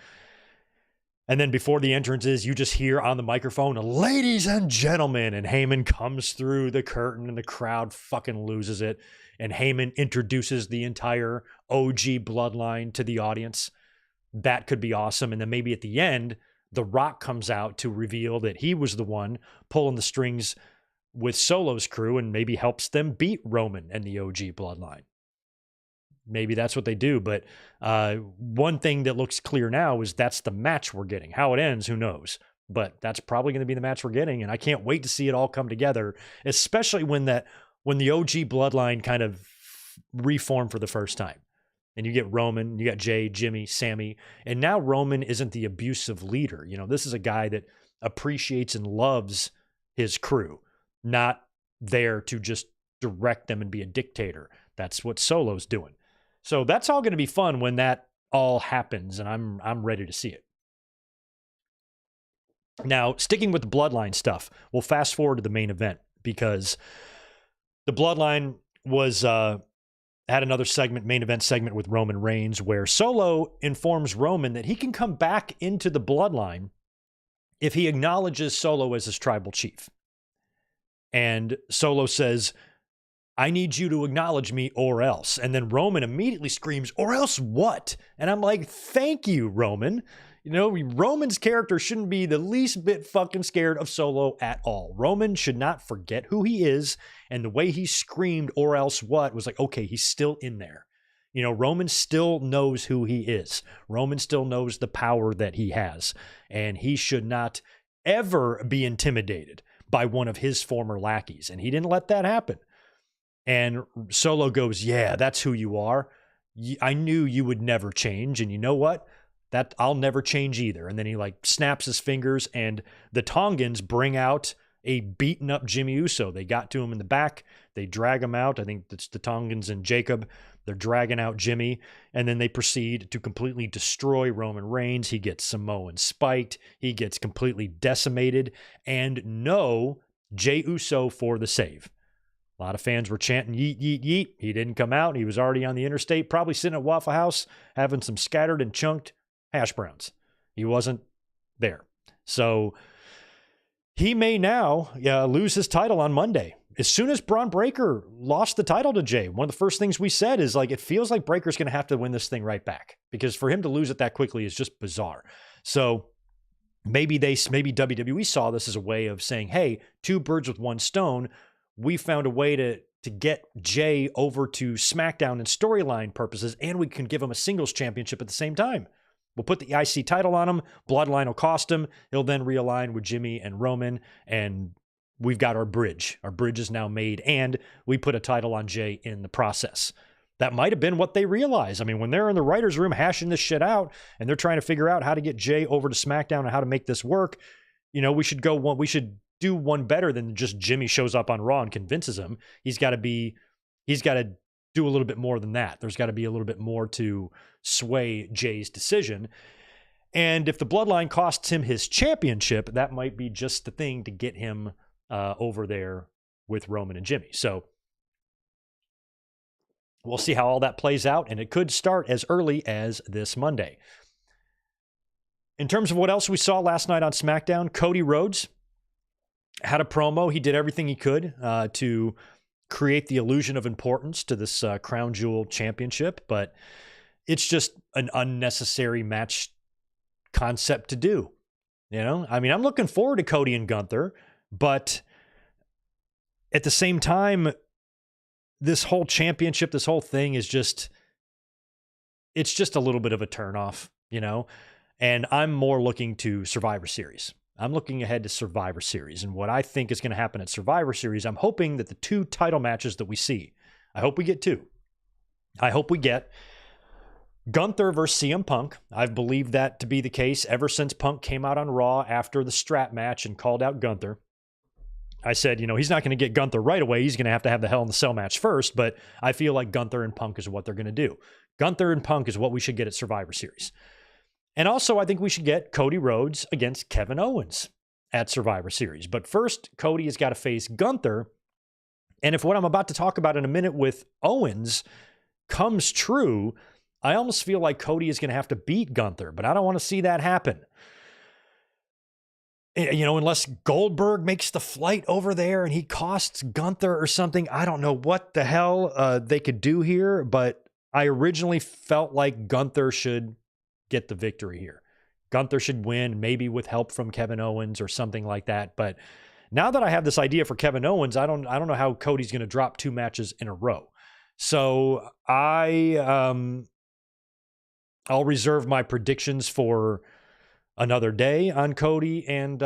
And then before the entrances, you just hear on the microphone, ladies and gentlemen, and Heyman comes through the curtain and the crowd fucking loses it. And Heyman introduces the entire OG bloodline to the audience. That could be awesome. And then maybe at the end, The Rock comes out to reveal that he was the one pulling the strings with Solo's crew and maybe helps them beat Roman and the OG bloodline. Maybe that's what they do. But one thing that looks clear now is that's the match we're getting. How it ends, who knows? But that's probably going to be the match we're getting. And I can't wait to see it all come together, especially when the OG bloodline kind of reform for the first time. And you get Roman, you got Jay, Jimmy, Sammy. And now Roman isn't the abusive leader. You know, this is a guy that appreciates and loves his crew, not there to just direct them and be a dictator. That's what Solo's doing. So that's all going to be fun when that all happens, and I'm ready to see it. Now, sticking with the Bloodline stuff, we'll fast forward to the main event because the Bloodline had another segment, main event segment with Roman Reigns, where Solo informs Roman that he can come back into the Bloodline if he acknowledges Solo as his tribal chief. And Solo says, I need you to acknowledge me or else. And then Roman immediately screams, or else what? And I'm like, thank you, Roman. You know, Roman's character shouldn't be the least bit fucking scared of Solo at all. Roman should not forget who he is. And the way he screamed, or else what, was like, okay, he's still in there. You know, Roman still knows who he is. Roman still knows the power that he has. And he should not ever be intimidated by one of his former lackeys. And he didn't let that happen. And Solo goes, yeah, that's who you are. I knew you would never change. And you know what? That I'll never change either. And then he like snaps his fingers and the Tongans bring out a beaten up Jimmy Uso. They got to him in the back. They drag him out. I think it's the Tongans and Jacob. They're dragging out Jimmy. And then they proceed to completely destroy Roman Reigns. He gets Samoan spiked. He gets completely decimated. And no Jey Uso for the save. A lot of fans were chanting, yeet, yeet, yeet. He didn't come out. He was already on the interstate, probably sitting at Waffle House, having some scattered and chunked hash browns. He wasn't there. So he may now lose his title on Monday. As soon as Braun Breaker lost the title to Jey, one of the first things we said is like, it feels like Breaker's going to have to win this thing right back because for him to lose it that quickly is just bizarre. So maybe WWE saw this as a way of saying, hey, two birds with one stone. We found a way to get Jey over to SmackDown in storyline purposes, and we can give him a singles championship at the same time. We'll put the IC title on him. Bloodline will cost him. He'll then realign with Jimmy and Roman, and we've got our bridge. Our bridge is now made, and we put a title on Jey in the process. That might have been what they realized. I mean, when they're in the writer's room hashing this shit out, and they're trying to figure out how to get Jey over to SmackDown and how to make this work, you know, we should do one better than just Jimmy shows up on Raw and convinces him. He's got to do a little bit more than that. There's got to be a little bit more to sway Jay's decision. And if the Bloodline costs him his championship, that might be just the thing to get him over there with Roman and Jimmy. So we'll see how all that plays out, and it could start as early as this Monday. In terms of what else we saw last night on SmackDown, Cody Rhodes had a promo. He did everything he could to create the illusion of importance to this Crown Jewel championship, but it's just an unnecessary match concept to do. You know, I mean, I'm looking forward to Cody and Gunther, but at the same time, this whole championship, this whole thing is it's just a little bit of a turnoff, you know, and I'm more looking to Survivor Series. I'm looking ahead to Survivor Series, and what I think is going to happen at Survivor Series, I'm hoping that the two title matches that we see, I hope we get two. I hope we get Gunther versus CM Punk. I've believed that to be the case ever since Punk came out on Raw after the strap match and called out Gunther. I said, you know, he's not going to get Gunther right away. He's going to have the Hell in the Cell match first, but I feel like Gunther and Punk is what they're going to do. Gunther and Punk is what we should get at Survivor Series. And also, I think we should get Cody Rhodes against Kevin Owens at Survivor Series. But first, Cody has got to face Gunther. And if what I'm about to talk about in a minute with Owens comes true, I almost feel like Cody is going to have to beat Gunther, but I don't want to see that happen. You know, unless Goldberg makes the flight over there and he costs Gunther or something. I don't know what the hell they could do here, but I originally felt like Gunther should get the victory here. Gunther should win, maybe with help from Kevin Owens or something like that. But now that I have this idea for Kevin Owens, I don't know how Cody's going to drop 2 matches in a row. So I'll reserve my predictions for another day on Cody and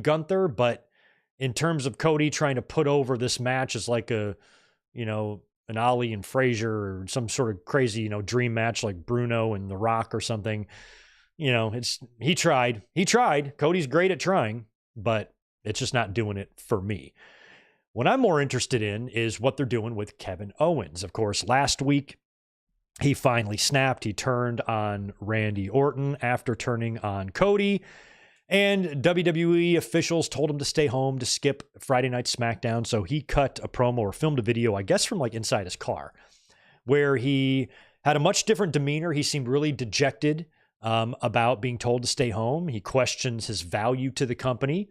Gunther. But in terms of Cody trying to put over this match as like an Ali and Frazier or some sort of crazy, dream match like Bruno and The Rock or something, he tried. Cody's great at trying, but it's just not doing it for me. What I'm more interested in is what they're doing with Kevin Owens. Of course, last week, he finally snapped. He turned on Randy Orton after turning on Cody. And WWE officials told him to stay home to skip Friday Night SmackDown. So he cut a promo or filmed a video, I guess from like inside his car, where he had a much different demeanor. He seemed really dejected about being told to stay home. He questions his value to the company.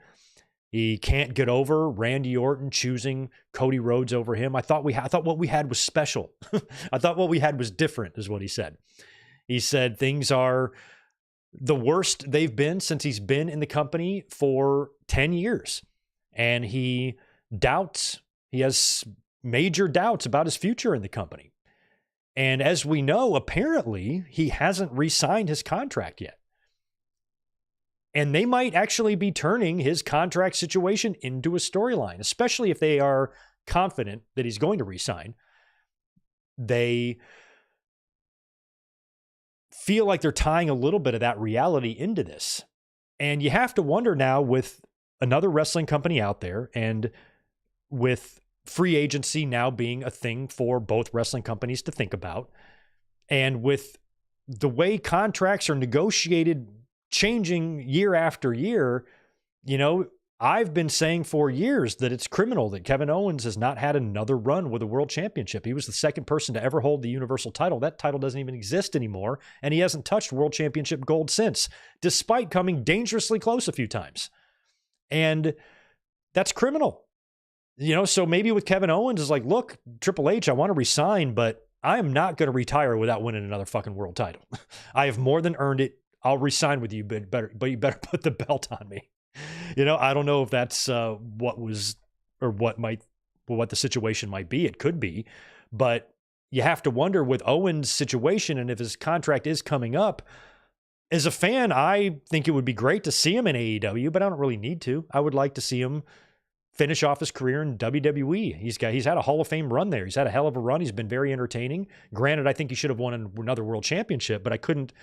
He can't get over Randy Orton choosing Cody Rhodes over him. I thought what we had was special. I thought what we had was different, is what he said. He said things are the worst they've been since he's been in the company for 10 years. And he has major doubts about his future in the company. And as we know, apparently he hasn't re-signed his contract yet. And they might actually be turning his contract situation into a storyline, especially if they are confident that he's going to re-sign. They feel like they're tying a little bit of that reality into this. And you have to wonder now, with another wrestling company out there and with free agency now being a thing for both wrestling companies to think about, and with the way contracts are negotiated changing year after year, I've been saying for years that it's criminal that Kevin Owens has not had another run with a world championship. He was the second person to ever hold the Universal title. That title doesn't even exist anymore, and he hasn't touched world championship gold since, despite coming dangerously close a few times. And that's criminal. So maybe with Kevin Owens is like, look, Triple H, I want to resign, but I am not going to retire without winning another fucking world title. I have more than earned it. I'll resign with you, but you better put the belt on me. I don't know if that's what the situation might be. It could be, but you have to wonder with Owens' situation, and if his contract is coming up. As a fan, I think it would be great to see him in AEW, but I don't really need to. I would like to see him finish off his career in WWE. He's had a Hall of Fame run there. He's had a hell of a run. He's been very entertaining. Granted, I think he should have won another world championship, but I could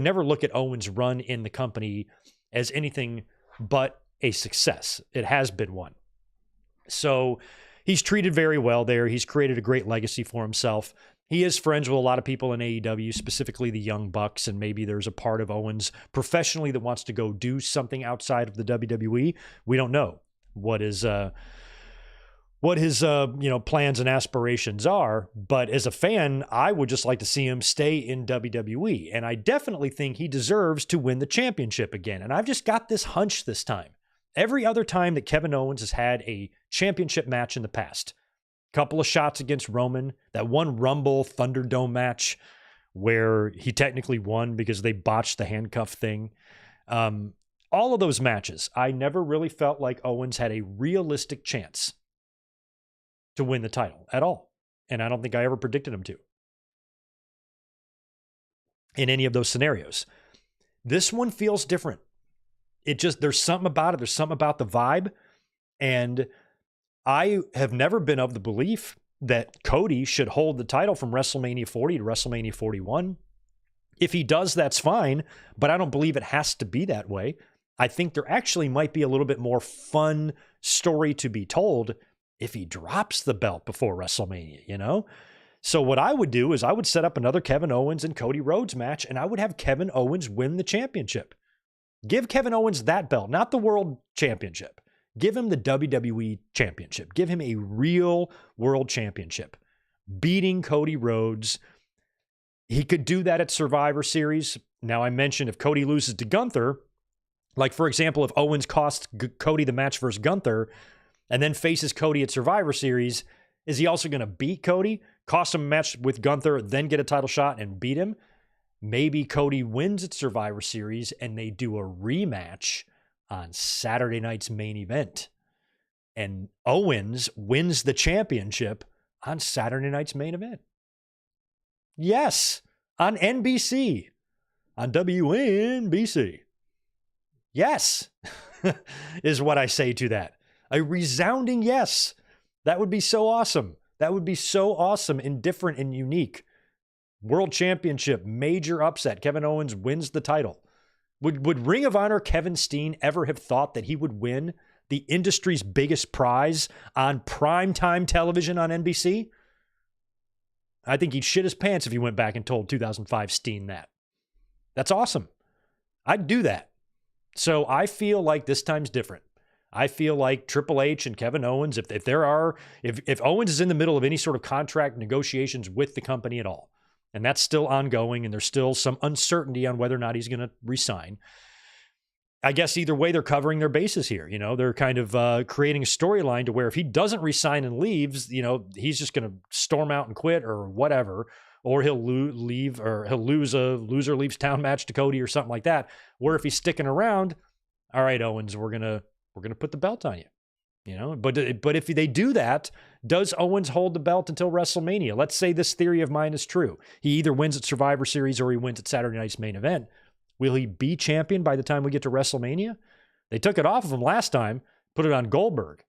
never look at Owens' run in the company as anything but a success. It has been one. So he's treated very well there. He's created a great legacy for himself. He is friends with a lot of people in AEW, specifically the Young Bucks, and maybe there's a part of Owens professionally that wants to go do something outside of the WWE. We don't know what his plans and aspirations are, but as a fan, I would just like to see him stay in WWE, and I definitely think he deserves to win the championship again. And I've just got this hunch this time. Every other time that Kevin Owens has had a championship match in the past, couple of shots against Roman, that one Rumble Thunderdome match where he technically won because they botched the handcuff thing. All of those matches, I never really felt like Owens had a realistic chance to win the title at all. And I don't think I ever predicted him to in any of those scenarios. This one feels different. There's something about it. There's something about the vibe. And I have never been of the belief that Cody should hold the title from WrestleMania 40 to WrestleMania 41. If he does, that's fine, but I don't believe it has to be that way. I think there actually might be a little bit more fun story to be told if he drops the belt before WrestleMania, So what I would do is I would set up another Kevin Owens and Cody Rhodes match, and I would have Kevin Owens win the championship. Give Kevin Owens that belt, not the World Championship. Give him the WWE Championship. Give him a real World Championship. Beating Cody Rhodes. He could do that at Survivor Series. Now, I mentioned if Cody loses to Gunther, like, for example, if Owens costs Cody the match versus Gunther and then faces Cody at Survivor Series, is he also going to beat Cody, cost him a match with Gunther, then get a title shot and beat him? Maybe Cody wins at Survivor Series and they do a rematch on Saturday night's main event. And Owens wins the championship on Saturday night's main event. Yes, on NBC, on WNBC. Yes, is what I say to that. A resounding yes. That would be so awesome. That would be so awesome and different and unique. World Championship, major upset. Kevin Owens wins the title. Would Ring of Honor Kevin Steen ever have thought that he would win the industry's biggest prize on primetime television on NBC? I think he'd shit his pants if he went back and told 2005 Steen that. That's awesome. I'd do that. So I feel like this time's different. I feel like Triple H and Kevin Owens, if Owens is in the middle of any sort of contract negotiations with the company at all, and that's still ongoing, and there's still some uncertainty on whether or not he's going to resign. I guess either way, they're covering their bases here. You know, they're kind of creating a storyline to where if he doesn't resign and leaves, you know, he's just going to storm out and quit or whatever, or he'll leave, or he'll lose a loser leaves town match to Cody or something like that. Where if he's sticking around, all right, Owens, we're gonna put the belt on you. You know, but if they do that, does Owens hold the belt until WrestleMania? Let's say this theory of mine is true. He either wins at Survivor Series or he wins at Saturday night's main event. Will he be champion by the time we get to WrestleMania? They took it off of him last time, put it on Goldberg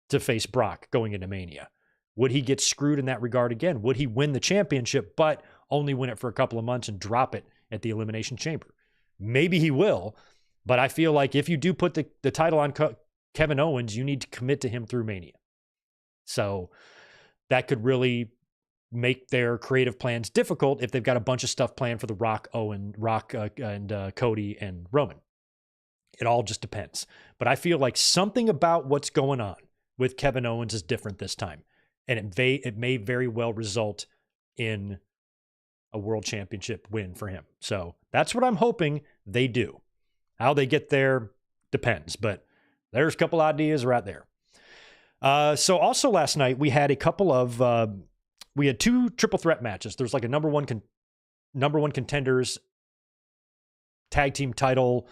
to face Brock going into Mania. Would he get screwed in that regard again? Would he win the championship, but only win it for a couple of months and drop it at the Elimination Chamber? Maybe he will, but I feel like if you do put the title on Kevin Owens, you need to commit to him through Mania. So that could really make their creative plans difficult if they've got a bunch of stuff planned for the Rock and Cody and Roman. It all just depends. But I feel like something about what's going on with Kevin Owens is different this time. And it may very well result in a world championship win for him. So that's what I'm hoping they do. How they get there depends. But there's a couple ideas right there. So also last night we had a couple of we had two triple threat matches. There's like a number one contenders tag team title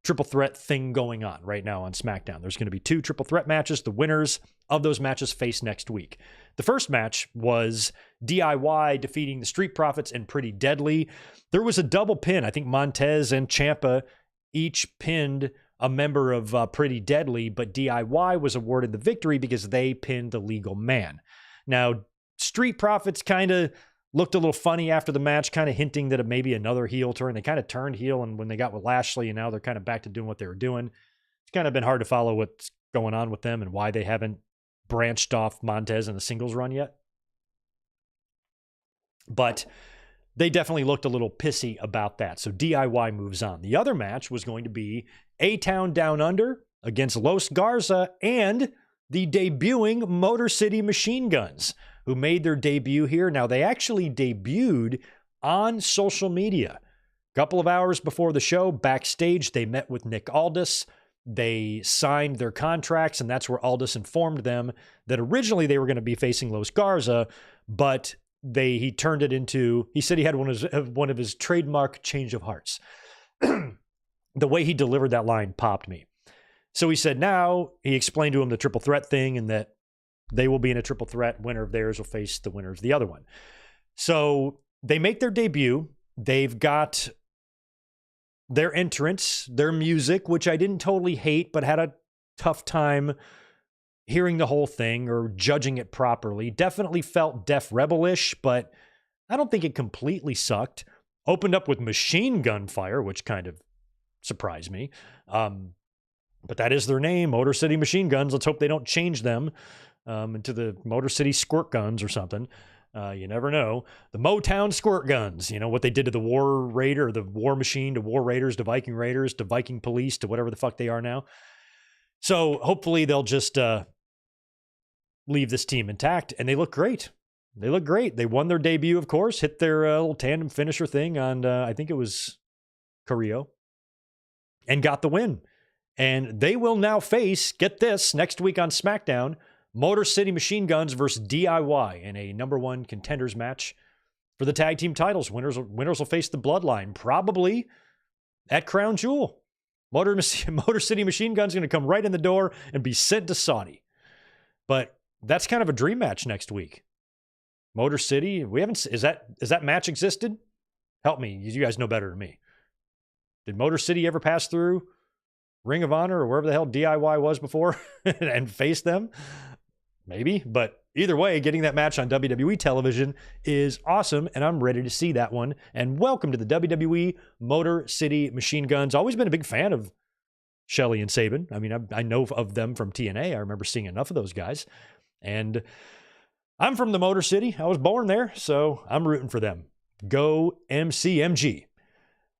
triple threat thing going on right now on SmackDown. There's going to be two triple threat matches. The winners of those matches face next week. The first match was DIY defeating the Street Profits and Pretty Deadly. There was a double pin. I think Montez and Ciampa each pinned a member of Pretty Deadly, but DIY was awarded the victory because they pinned the Legal Man. Now, Street Profits kind of looked a little funny after the match, kind of hinting that it may be another heel turn. They kind of turned heel and when they got with Lashley, and now they're kind of back to doing what they were doing. It's kind of been hard to follow what's going on with them and why they haven't branched off Montez in the singles run yet. But they definitely looked a little pissy about that. So DIY moves on. The other match was going to be A-Town Down Under against Los Garza and the debuting Motor City Machine Guns, who made their debut here. Now, they actually debuted on social media. A couple of hours before the show, backstage, they met with Nick Aldis. They signed their contracts, and that's where Aldis informed them that originally they were going to be facing Los Garza, but he turned it into, he said he had one of his trademark change of hearts. The way he delivered that line popped me. So he said now, he explained to him the triple threat thing and that they will be in a triple threat. Winner of theirs will face the winner of the other one. So they make their debut. They've got their entrance, their music, which I didn't totally hate, but had a tough time hearing the whole thing or judging it properly. Definitely felt Def Rebel-ish, but I don't think it completely sucked. Opened up with machine gun fire, which kind of surprised me. But that is their name, Motor City Machine Guns. Let's hope they don't change them into the Motor City Squirt Guns or something. You never know. The Motown squirt guns, what they did to the War Raider, the War Machine, to War Raiders, to Viking Raiders, to Viking Police, to whatever the fuck they are now. So hopefully they'll just leave this team intact, and they look great. They look great. They won their debut, of course, hit their little tandem finisher thing on, I think it was Carrillo, and got the win. And they will now face, get this, next week on SmackDown, Motor City Machine Guns versus DIY in a number one contenders match for the tag team titles. Winners will face the Bloodline, probably at Crown Jewel. Motor City Machine Guns going to come right in the door and be sent to Saudi. But that's kind of a dream match next week. Motor City, is that match existed? Help me, you guys know better than me. Did Motor City ever pass through Ring of Honor or wherever the hell DIY was before and face them? Maybe, but either way, getting that match on WWE television is awesome, and I'm ready to see that one. And welcome to the WWE Motor City Machine Guns. Always been a big fan of Shelley and Sabin. I mean, I know of them from TNA. I remember seeing enough of those guys. And I'm from the Motor City. I was born there, so I'm rooting for them. Go MCMG.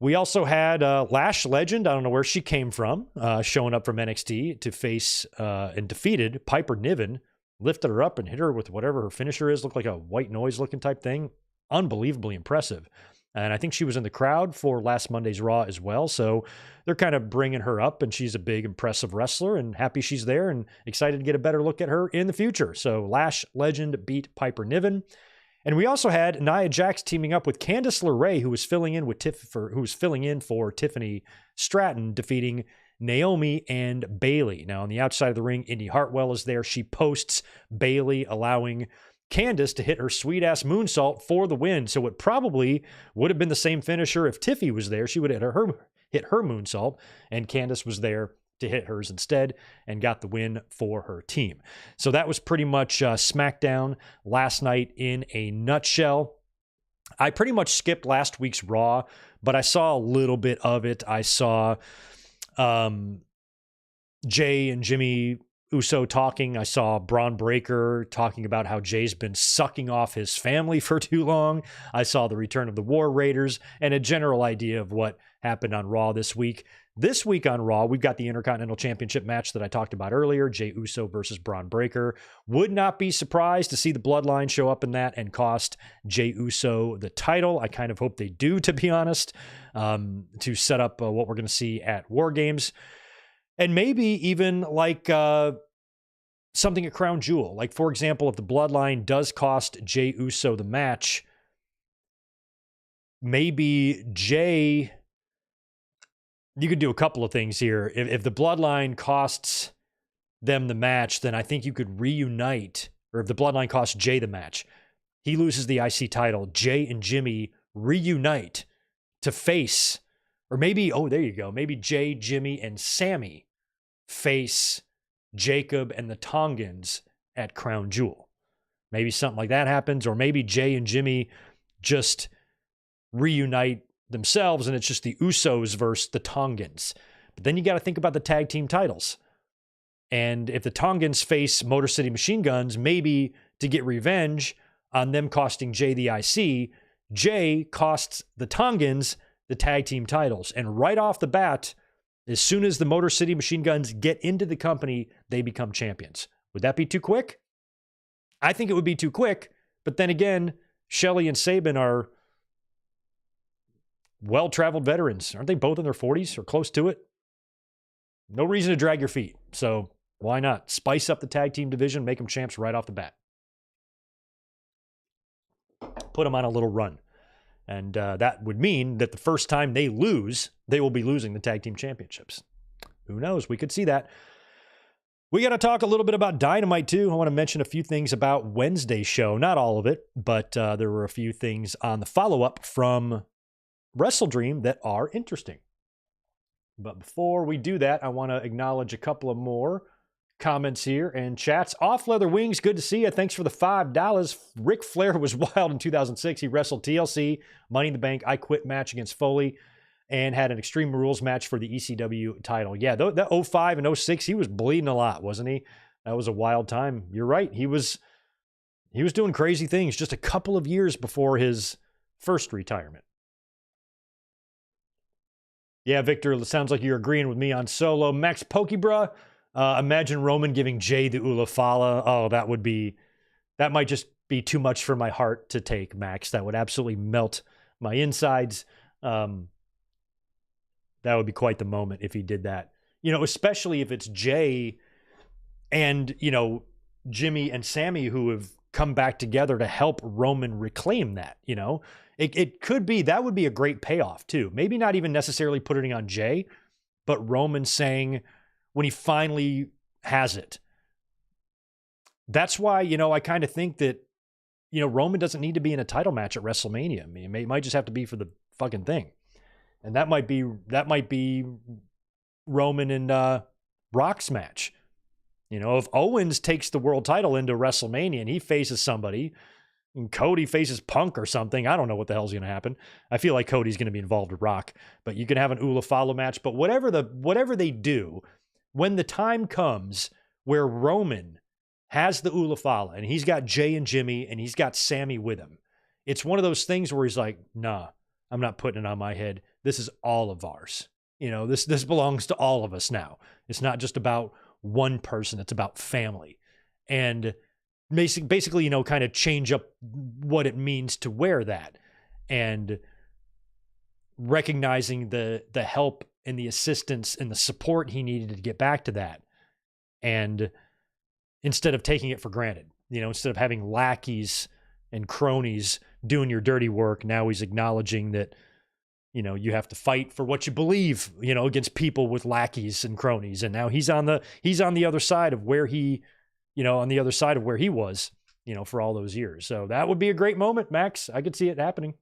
We also had Lash Legend, I don't know where she came from, showing up from NXT to face and defeated Piper Niven, lifted her up and hit her with whatever her finisher is, looked like a white noise looking type thing. Unbelievably impressive. And I think she was in the crowd for last Monday's Raw as well, so they're kind of bringing her up, and she's a big, impressive wrestler, and happy she's there, and excited to get a better look at her in the future. So Lash Legend beat Piper Niven. And we also had Nia Jax teaming up with Candice LeRae, who was filling in for Tiffany Stratton, defeating Naomi and Bayley. Now, on the outside of the ring, Indy Hartwell is there. She posts Bayley, allowing Candice to hit her sweet-ass moonsault for the win. So it probably would have been the same finisher if Tiffy was there. She would have hit her moonsault, and Candice was there to hit hers instead and got the win for her team. So that was pretty much SmackDown last night in a nutshell. I pretty much skipped last week's Raw, but I saw a little bit of it. I saw Jay and Jimmy Uso talking. I saw Braun Breaker talking about how Jay's been sucking off his family for too long. I saw the return of the War Raiders and a general idea of what happened on Raw this week. This week on Raw, we've got the Intercontinental Championship match that I talked about earlier, Jay Uso versus Braun Breaker. Would not be surprised to see the Bloodline show up in that and cost Jay Uso the title. I kind of hope they do, to be honest, to set up what we're going to see at War Games. And maybe even like something at Crown Jewel. Like, for example, if the Bloodline does cost Jay Uso the match, maybe Jay... You could do a couple of things here. If the Bloodline costs them the match, then I think you could reunite, or if the Bloodline costs Jay the match, he loses the IC title. Jay and Jimmy reunite to face, or maybe, there you go. Maybe Jay, Jimmy, and Sammy face Jacob and the Tongans at Crown Jewel. Maybe something like that happens, or maybe Jay and Jimmy just reunite themselves, and it's just the Usos versus the Tongans. But then you got to think about the tag team titles. And if the Tongans face Motor City Machine Guns, maybe to get revenge on them costing Jay the IC, Jay costs the Tongans the tag team titles. And right off the bat, as soon as the Motor City Machine Guns get into the company, they become champions. Would that be too quick? I think it would be too quick. But then again, Shelley and Sabin are well-traveled veterans. Aren't they both in their 40s or close to it? No reason to drag your feet. So why not spice up the tag team division, make them champs right off the bat? Put them on a little run. And that would mean that the first time they lose, they will be losing the tag team championships. Who knows? We could see that. We got to talk a little bit about Dynamite, too. I want to mention a few things about Wednesday's show. Not all of it, but there were a few things on the follow-up from Wrestle Dream that are interesting. But before we do that, I want to acknowledge a couple of more comments here and chats. Off Leather Wings, good to see you. Thanks for the $5. Ric Flair was wild in 2006. He wrestled TLC, Money in the Bank, I Quit match against Foley, and had an Extreme Rules match for the ECW title. Yeah, that 05 and 06, he was bleeding a lot, wasn't he? That was a wild time. You're right. He was He was doing crazy things just a couple of years before his first retirement. Yeah, Victor, it sounds like you're agreeing with me on Solo. Max Pokebra, imagine Roman giving Jay the Ulafala. Oh, that might just be too much for my heart to take, Max. That would absolutely melt my insides. That would be quite the moment if he did that. Especially if it's Jay and, Jimmy and Sammy who have come back together to help Roman reclaim that, It could be, that would be a great payoff too. Maybe not even necessarily putting it on Jay, but Roman saying when he finally has it. That's why, I kind of think that, Roman doesn't need to be in a title match at WrestleMania. I mean, it might just have to be for the fucking thing. And that might be Roman and Rock's match. If Owens takes the world title into WrestleMania and he faces somebody, and Cody faces Punk or something, I don't know what the hell's going to happen. I feel like Cody's going to be involved with Rock, but you can have an Ulafalo match. But whatever they do, when the time comes where Roman has the Ulafala and he's got Jay and Jimmy and he's got Sammy with him, it's one of those things where he's like, nah, I'm not putting it on my head. This is all of ours. This belongs to all of us now. It's not just about one person. It's about family. And basically, kind of change up what it means to wear that, and recognizing the help and the assistance and the support he needed to get back to that. And instead of taking it for granted, instead of having lackeys and cronies doing your dirty work, now he's acknowledging that, you have to fight for what you believe, against people with lackeys and cronies. And now he's on the other side of where he, on the other side of where he was, for all those years. So that would be a great moment, Max. I could see it happening.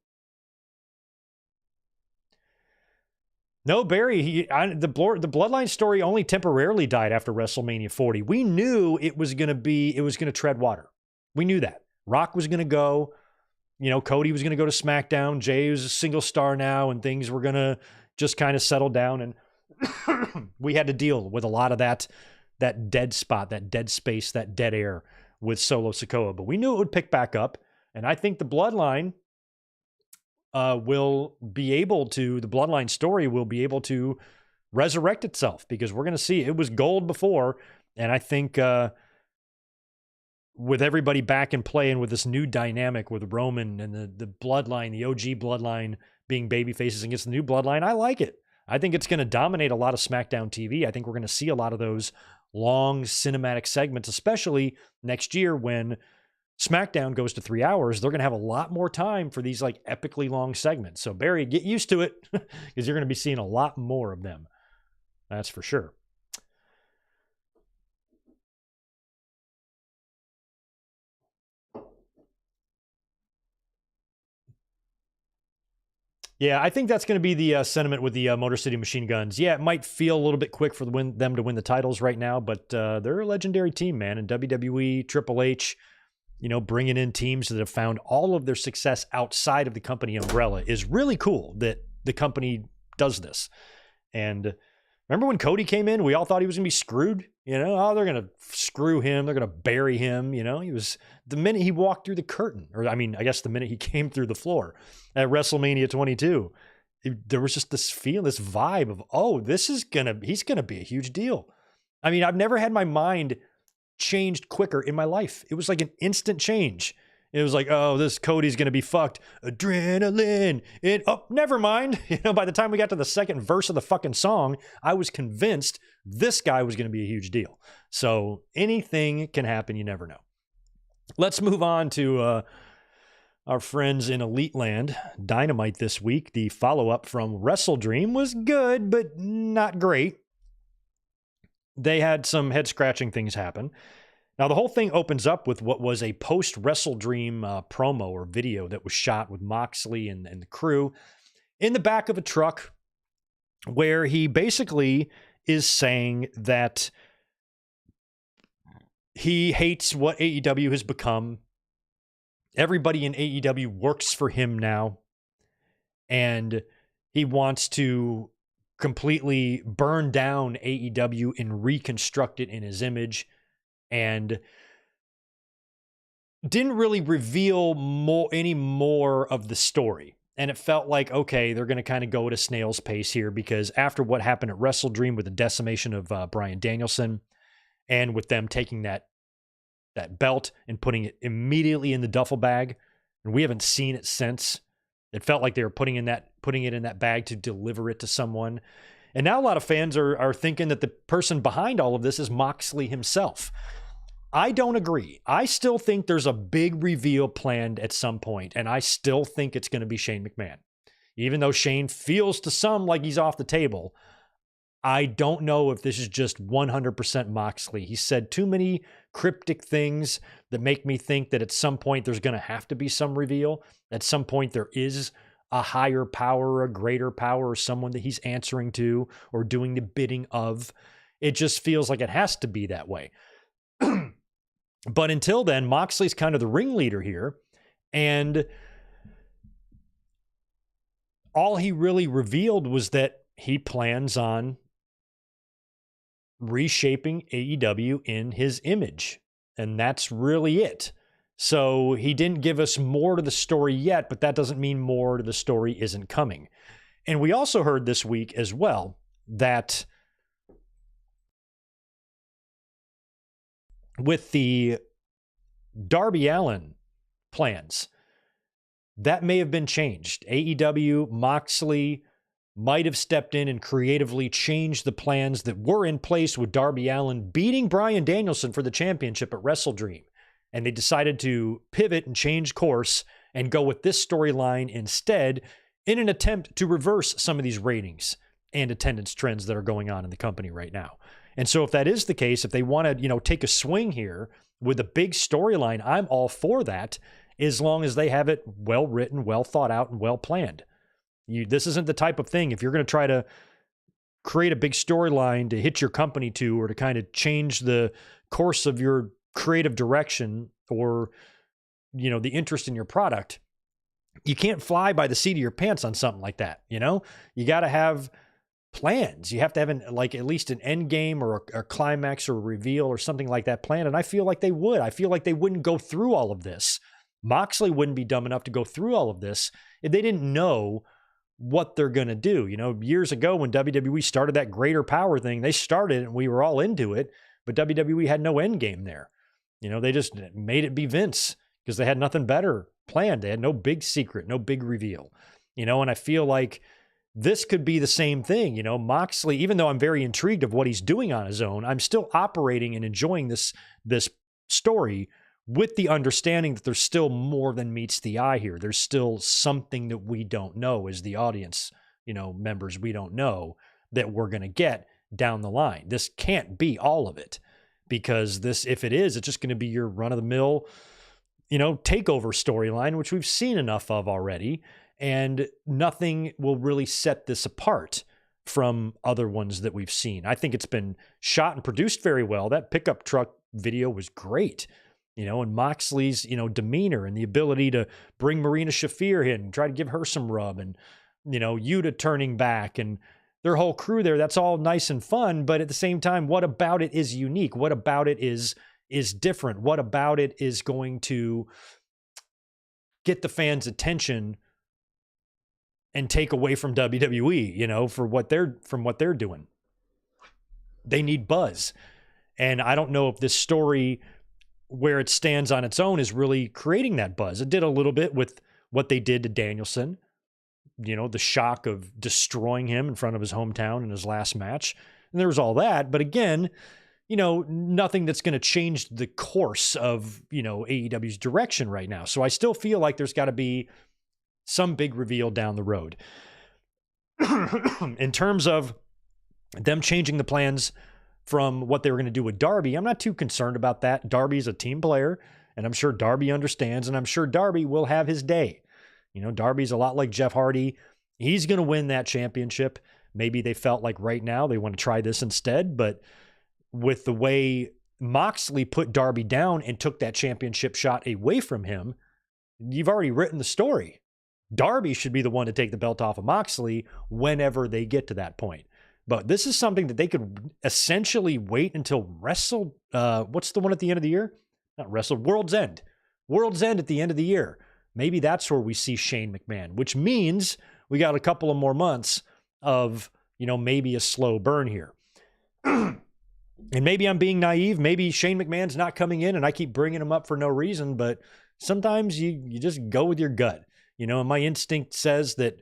No, Barry, the Bloodline story only temporarily died after WrestleMania 40. We knew it was going to tread water. We knew that. Rock was going to go. Cody was going to go to SmackDown. Jay was a single star now, and things were going to just kind of settle down. And we had to deal with a lot of that dead spot, that dead space, that dead air with Solo Sikoa. But we knew it would pick back up. And I think the Bloodline the Bloodline story will be able to resurrect itself, because we're going to see it was gold before. And I think with everybody back in play and with this new dynamic with Roman and the Bloodline, the OG Bloodline being baby faces against the new Bloodline, I like it. I think it's going to dominate a lot of SmackDown TV. I think we're going to see a lot of those long cinematic segments, especially next year when SmackDown goes to 3 hours. They're going to have a lot more time for these like epically long segments. So Barry, get used to it, because you're going to be seeing a lot more of them. That's for sure. Yeah, I think that's going to be the sentiment with the Motor City Machine Guns. Yeah, it might feel a little bit quick for them to win the titles right now, but they're a legendary team, man. And WWE, Triple H, bringing in teams that have found all of their success outside of the company umbrella is really cool that the company does this. And remember when Cody came in, we all thought he was going to be screwed. They're going to screw him. They're going to bury him. He was, the minute he walked through the curtain, or I guess the minute he came through the floor at WrestleMania 22, there was just this feel, this vibe of, oh, he's going to be a huge deal. I mean, I've never had my mind changed quicker in my life. It was like an instant change. It was like, oh, this Cody's going to be fucked. Adrenaline. Never mind. By the time we got to the second verse of the fucking song, I was convinced this guy was going to be a huge deal. So anything can happen. You never know. Let's move on to our friends in Elite Land. Dynamite this week. The follow-up from Wrestle Dream was good, but not great. They had some head-scratching things happen. Now, the whole thing opens up with what was a post-Wrestle Dream promo or video that was shot with Moxley and the crew in the back of a truck, where he basically is saying that he hates what AEW has become. Everybody in AEW works for him now, and he wants to completely burn down AEW and reconstruct it in his image. And didn't really reveal any more of the story. And it felt like, okay, they're going to kind of go at a snail's pace here, because after what happened at Wrestle Dream with the decimation of Bryan Danielson, and with them taking that belt and putting it immediately in the duffel bag, and we haven't seen it since. It felt like they were putting it in that bag to deliver it to someone. And now a lot of fans are thinking that the person behind all of this is Moxley himself. I don't agree. I still think there's a big reveal planned at some point, and I still think it's going to be Shane McMahon. Even though Shane feels to some like he's off the table, I don't know if this is just 100% Moxley. He said too many cryptic things that make me think that at some point there's going to have to be some reveal. At some point there is a higher power, a greater power, or someone that he's answering to or doing the bidding of. It just feels like it has to be that way. But until then, Moxley's kind of the ringleader here. And all he really revealed was that he plans on reshaping AEW in his image. And that's really it. So he didn't give us more to the story yet, but that doesn't mean more to the story isn't coming. And we also heard this week as well that with the Darby Allin plans, that may have been changed. AEW, Moxley might have stepped in and creatively changed the plans that were in place with Darby Allin beating Bryan Danielson for the championship at Wrestle Dream. And they decided to pivot and change course and go with this storyline instead, in an attempt to reverse some of these ratings and attendance trends that are going on in the company right now. And so if that is the case, if they want to, take a swing here with a big storyline, I'm all for that, as long as they have it well written, well thought out, and well planned. This isn't the type of thing, if you're going to try to create a big storyline to hit your company to, or to kind of change the course of your creative direction, or, the interest in your product, you can't fly by the seat of your pants on something like that. You got to have plans. You have to have at least an end game or a climax or a reveal or something like that planned. And I feel like they would. I feel like they wouldn't go through all of this. Moxley wouldn't be dumb enough to go through all of this if they didn't know what they're going to do. Years ago when WWE started that greater power thing, they started and we were all into it, but WWE had no end game there. They just made it be Vince because they had nothing better planned. They had no big secret, no big reveal, and I feel like this could be the same thing. Moxley, even though I'm very intrigued of what he's doing on his own, I'm still operating and enjoying this story with the understanding that there's still more than meets the eye here. There's still something that we don't know as the audience, members, we don't know that we're going to get down the line. This can't be all of it, because if it is, it's just going to be your run-of-the-mill, takeover storyline, which we've seen enough of already. And nothing will really set this apart from other ones that we've seen. I think it's been shot and produced very well. That pickup truck video was great, and Moxley's, demeanor and the ability to bring Marina Shafir in and try to give her some rub, and, Yuta turning back and their whole crew there. That's all nice and fun. But at the same time, what about it is unique? What about it is different? What about it is going to get the fans' attention and take away from WWE, from what they're doing? They need buzz. And I don't know if this story, where it stands on its own, is really creating that buzz. It did a little bit with what they did to Danielson, the shock of destroying him in front of his hometown in his last match. And there was all that. But again, nothing that's going to change the course of, AEW's direction right now. So I still feel like there's got to be some big reveal down the road. In terms of them changing the plans from what they were going to do with Darby, I'm not too concerned about that. Darby's a team player, and I'm sure Darby understands, and I'm sure Darby will have his day. Darby's a lot like Jeff Hardy. He's going to win that championship. Maybe they felt like right now they want to try this instead, but with the way Moxley put Darby down and took that championship shot away from him, you've already written the story. Darby should be the one to take the belt off of Moxley whenever they get to that point. But this is something that they could essentially wait until what's the one at the end of the year? Not World's End. World's End at the end of the year. Maybe that's where we see Shane McMahon, which means we got a couple of more months of, maybe a slow burn here. And maybe I'm being naive. Maybe Shane McMahon's not coming in and I keep bringing him up for no reason, but sometimes you just go with your gut, and my instinct says that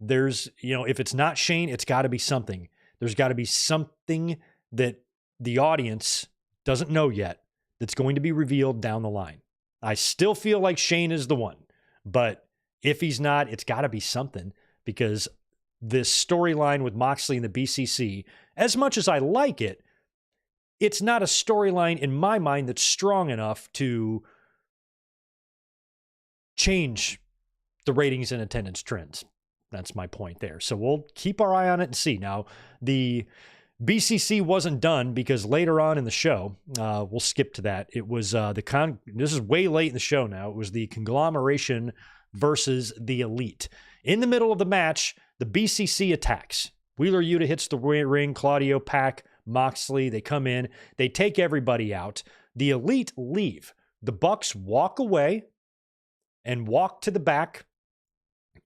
there's, if it's not Shane, it's got to be something. There's got to be something that the audience doesn't know yet that's going to be revealed down the line. I still feel like Shane is the one, but if he's not, it's got to be something, because this storyline with Moxley and the BCC, as much as I like it, it's not a storyline in my mind that's strong enough to change the ratings and attendance trends. That's my point there. So we'll keep our eye on it and see. Now, the BCC wasn't done because later on in the show, we'll skip to that. It was this is way late in the show now. It was the Conglomeration versus the Elite. In the middle of the match, the BCC attacks. Wheeler Yuta hits the ring. Claudio, Pac, Moxley, they come in. They take everybody out. The Elite leave. The Bucks walk away and walk to the back.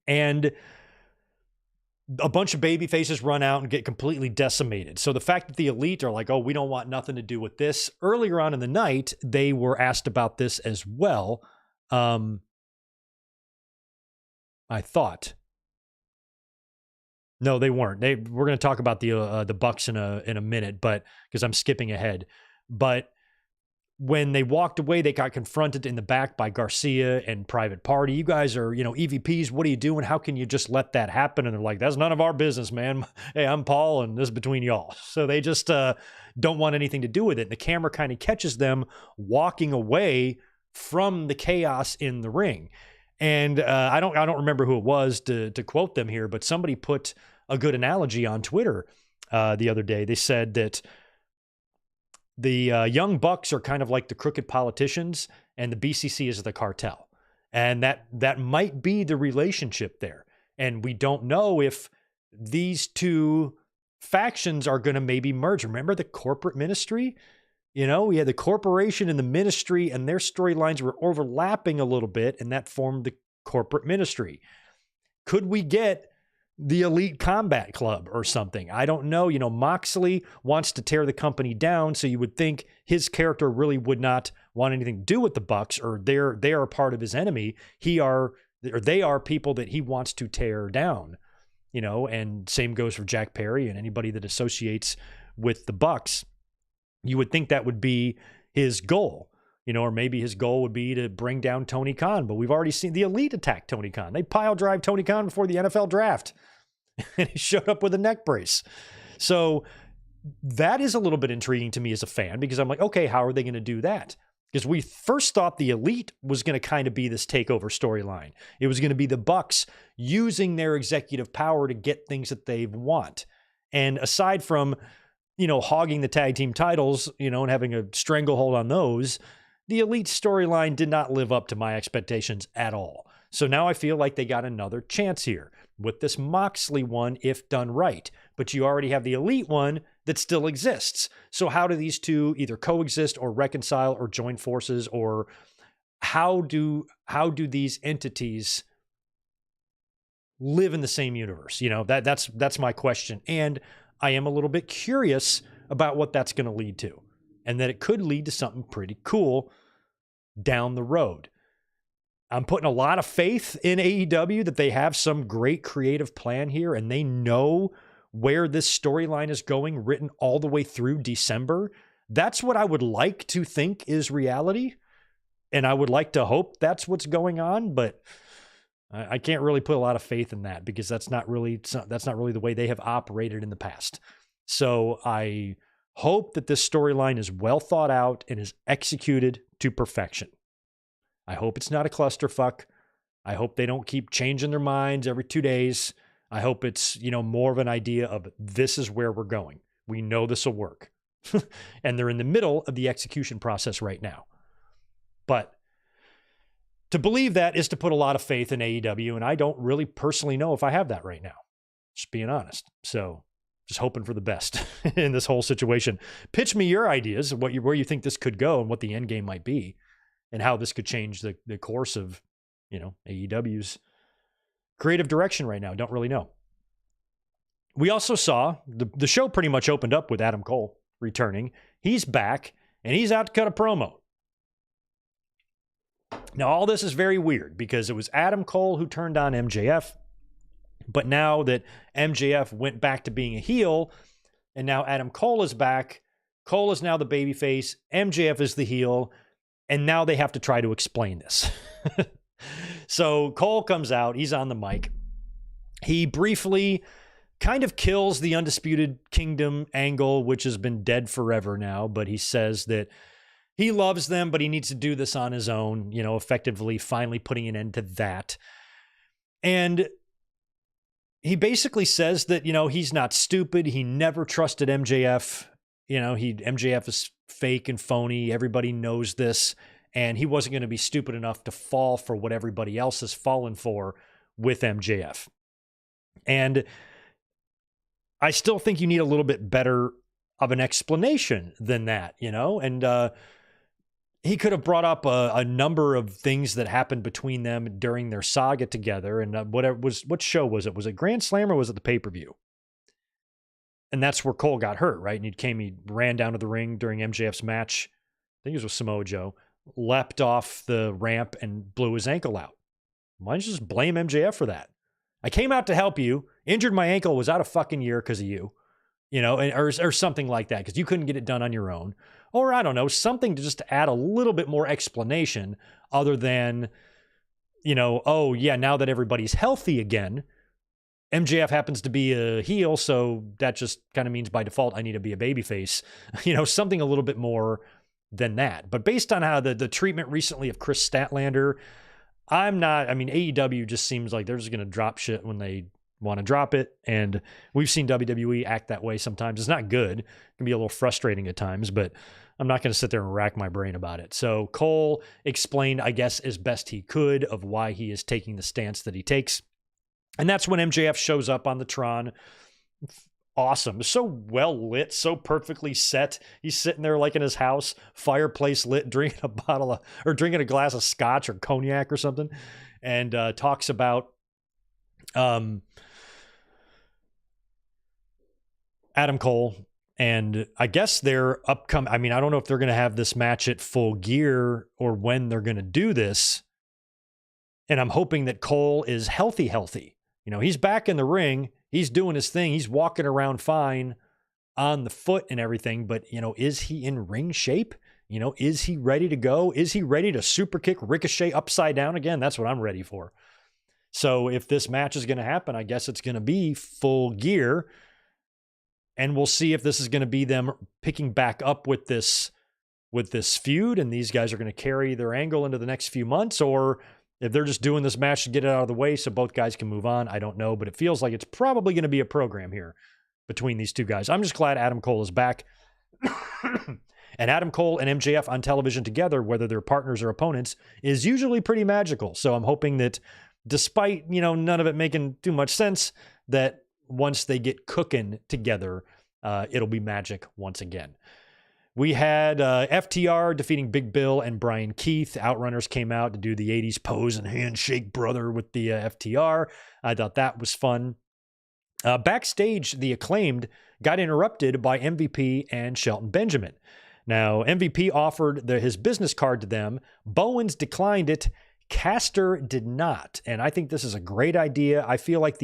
And a bunch of baby faces run out and get completely decimated. So the fact that the Elite are like, oh, we don't want nothing to do with this. Earlier on in the night, they were asked about this as well. I thought. No, they weren't. We're going to talk about the Bucks in a minute, but because I'm skipping ahead. But when they walked away, they got confronted in the back by Garcia and Private Party. You guys are, EVPs. What are you doing? How can you just let that happen? And they're like, that's none of our business, man. Hey, I'm Paul, and this is between y'all. So they just don't want anything to do with it. And the camera kind of catches them walking away from the chaos in the ring. And I don't remember who it was to quote them here, but somebody put a good analogy on Twitter the other day. They said that the Young Bucks are kind of like the crooked politicians, and the BCC is the cartel. And that might be the relationship there. And we don't know if these factions are going to maybe merge. Remember the corporate ministry? We had the corporation and the ministry, and their storylines were overlapping a little bit, and that formed the corporate ministry. Could we get the Elite Combat Club or something? I don't know. Moxley wants to tear the company down, so you would think his character really would not want anything to do with the Bucks, or they are a part of his enemy. They are people that he wants to tear down. And same goes for Jack Perry and anybody that associates with the Bucks. You would think that would be his goal, or maybe his goal would be to bring down Tony Khan. But we've already seen the Elite attack Tony Khan. They pile drive Tony Khan before the NFL draft. And he showed up with a neck brace. So that is a little bit intriguing to me as a fan, because I'm like, okay, how are they going to do that? Because we first thought the Elite was going to kind of be this takeover storyline. It was going to be the Bucks using their executive power to get things that they want. And aside from hogging the tag team titles, and having a stranglehold on those, the Elite storyline did not live up to my expectations at all. So now I feel like they got another chance here with this Moxley one, if done right. But you already have the Elite one that still exists. So how do these two either coexist or reconcile or join forces, or how do these entities live in the same universe? That's my question. And I am a little bit curious about what that's going to lead to, and that it could lead to something pretty cool down the road. I'm putting a lot of faith in AEW that they have some great creative plan here, and they know where this storyline is going, written all the way through December. That's what I would like to think is reality, and I would like to hope that's what's going on, but I can't really put a lot of faith in that, because that's not really the way they have operated in the past. So I hope that this storyline is well thought out and is executed to perfection. I hope it's not a clusterfuck. I hope they don't keep changing their minds every 2 days. I hope it's, more of an idea of, this is where we're going. We know this will work. And they're in the middle of the execution process right now. But to believe that is to put a lot of faith in AEW, and I don't really personally know if I have that right now, just being honest. So just hoping for the best in this whole situation. Pitch me your ideas of where you think this could go and what the end game might be. and how this could change the course of, AEW's creative direction right now. Don't really know. We also saw the show pretty much opened up with Adam Cole returning. He's back, and he's out to cut a promo. Now, all this is very weird because it was Adam Cole who turned on MJF, but now that MJF went back to being a heel, and now Adam Cole is back, Cole is now the babyface, MJF is the heel, and now they have to try to explain this. So Cole comes out, he's on the mic. He briefly kind of kills the Undisputed Kingdom angle, which has been dead forever now, but he says that he loves them, but he needs to do this on his own, effectively finally putting an end to that. And he basically says that, he's not stupid. He never trusted MJF. MJF is fake and phony. Everybody knows this. And he wasn't going to be stupid enough to fall for what everybody else has fallen for with MJF. And I still think you need a little bit better of an explanation than that, and he could have brought up a number of things that happened between them during their saga together. And what show was it? Was it Grand Slam or was it the pay-per-view? And that's where Cole got hurt, right? And he ran down to the ring during MJF's match. I think it was with Samoa Joe, leapt off the ramp and blew his ankle out. Why don't you just blame MJF for that? I came out to help you, injured my ankle, was out a fucking year because of you, or something like that, because you couldn't get it done on your own. Or I don't know, something to just add a little bit more explanation other than, oh yeah, now that everybody's healthy again, MJF happens to be a heel, so that just kind of means by default I need to be a babyface. Something a little bit more than that. But based on how the treatment recently of Chris Statlander, AEW just seems like they're just going to drop shit when they want to drop it. And we've seen WWE act that way sometimes. It's not good. It can be a little frustrating at times, but I'm not going to sit there and rack my brain about it. So Cole explained, I guess, as best he could of why he is taking the stance that he takes. And that's when MJF shows up on the Tron. Awesome. So well lit, so perfectly set. He's sitting there like in his house, fireplace lit, drinking a glass of scotch or cognac or something, and talks about Adam Cole. And I guess they're upcoming. I don't know if they're going to have this match at Full Gear or when they're going to do this. And I'm hoping that Cole is healthy. He's back in the ring. He's doing his thing. He's walking around fine on the foot and everything. But, is he in ring shape? Is he ready to go? Is he ready to super kick Ricochet upside down again? That's what I'm ready for. So if this match is going to happen, I guess it's going to be Full Gear. And we'll see if this is going to be them picking back up with this feud, and these guys are going to carry their angle into the next few months, or if they're just doing this match to get it out of the way so both guys can move on. I don't know, but it feels like it's probably going to be a program here between these two guys. I'm just glad Adam Cole is back. And Adam Cole and MJF on television together, whether they're partners or opponents, is usually pretty magical. So I'm hoping that despite, none of it making too much sense, that once they get cooking together, it'll be magic once again. We had FTR defeating Big Bill and Brian Keith. Outrunners came out to do the 80s pose and handshake brother with the FTR. I thought that was fun. Backstage, the Acclaimed got interrupted by MVP and Shelton Benjamin. Now, MVP offered his business card to them. Bowens declined it. Caster did not. And I think this is a great idea. I feel like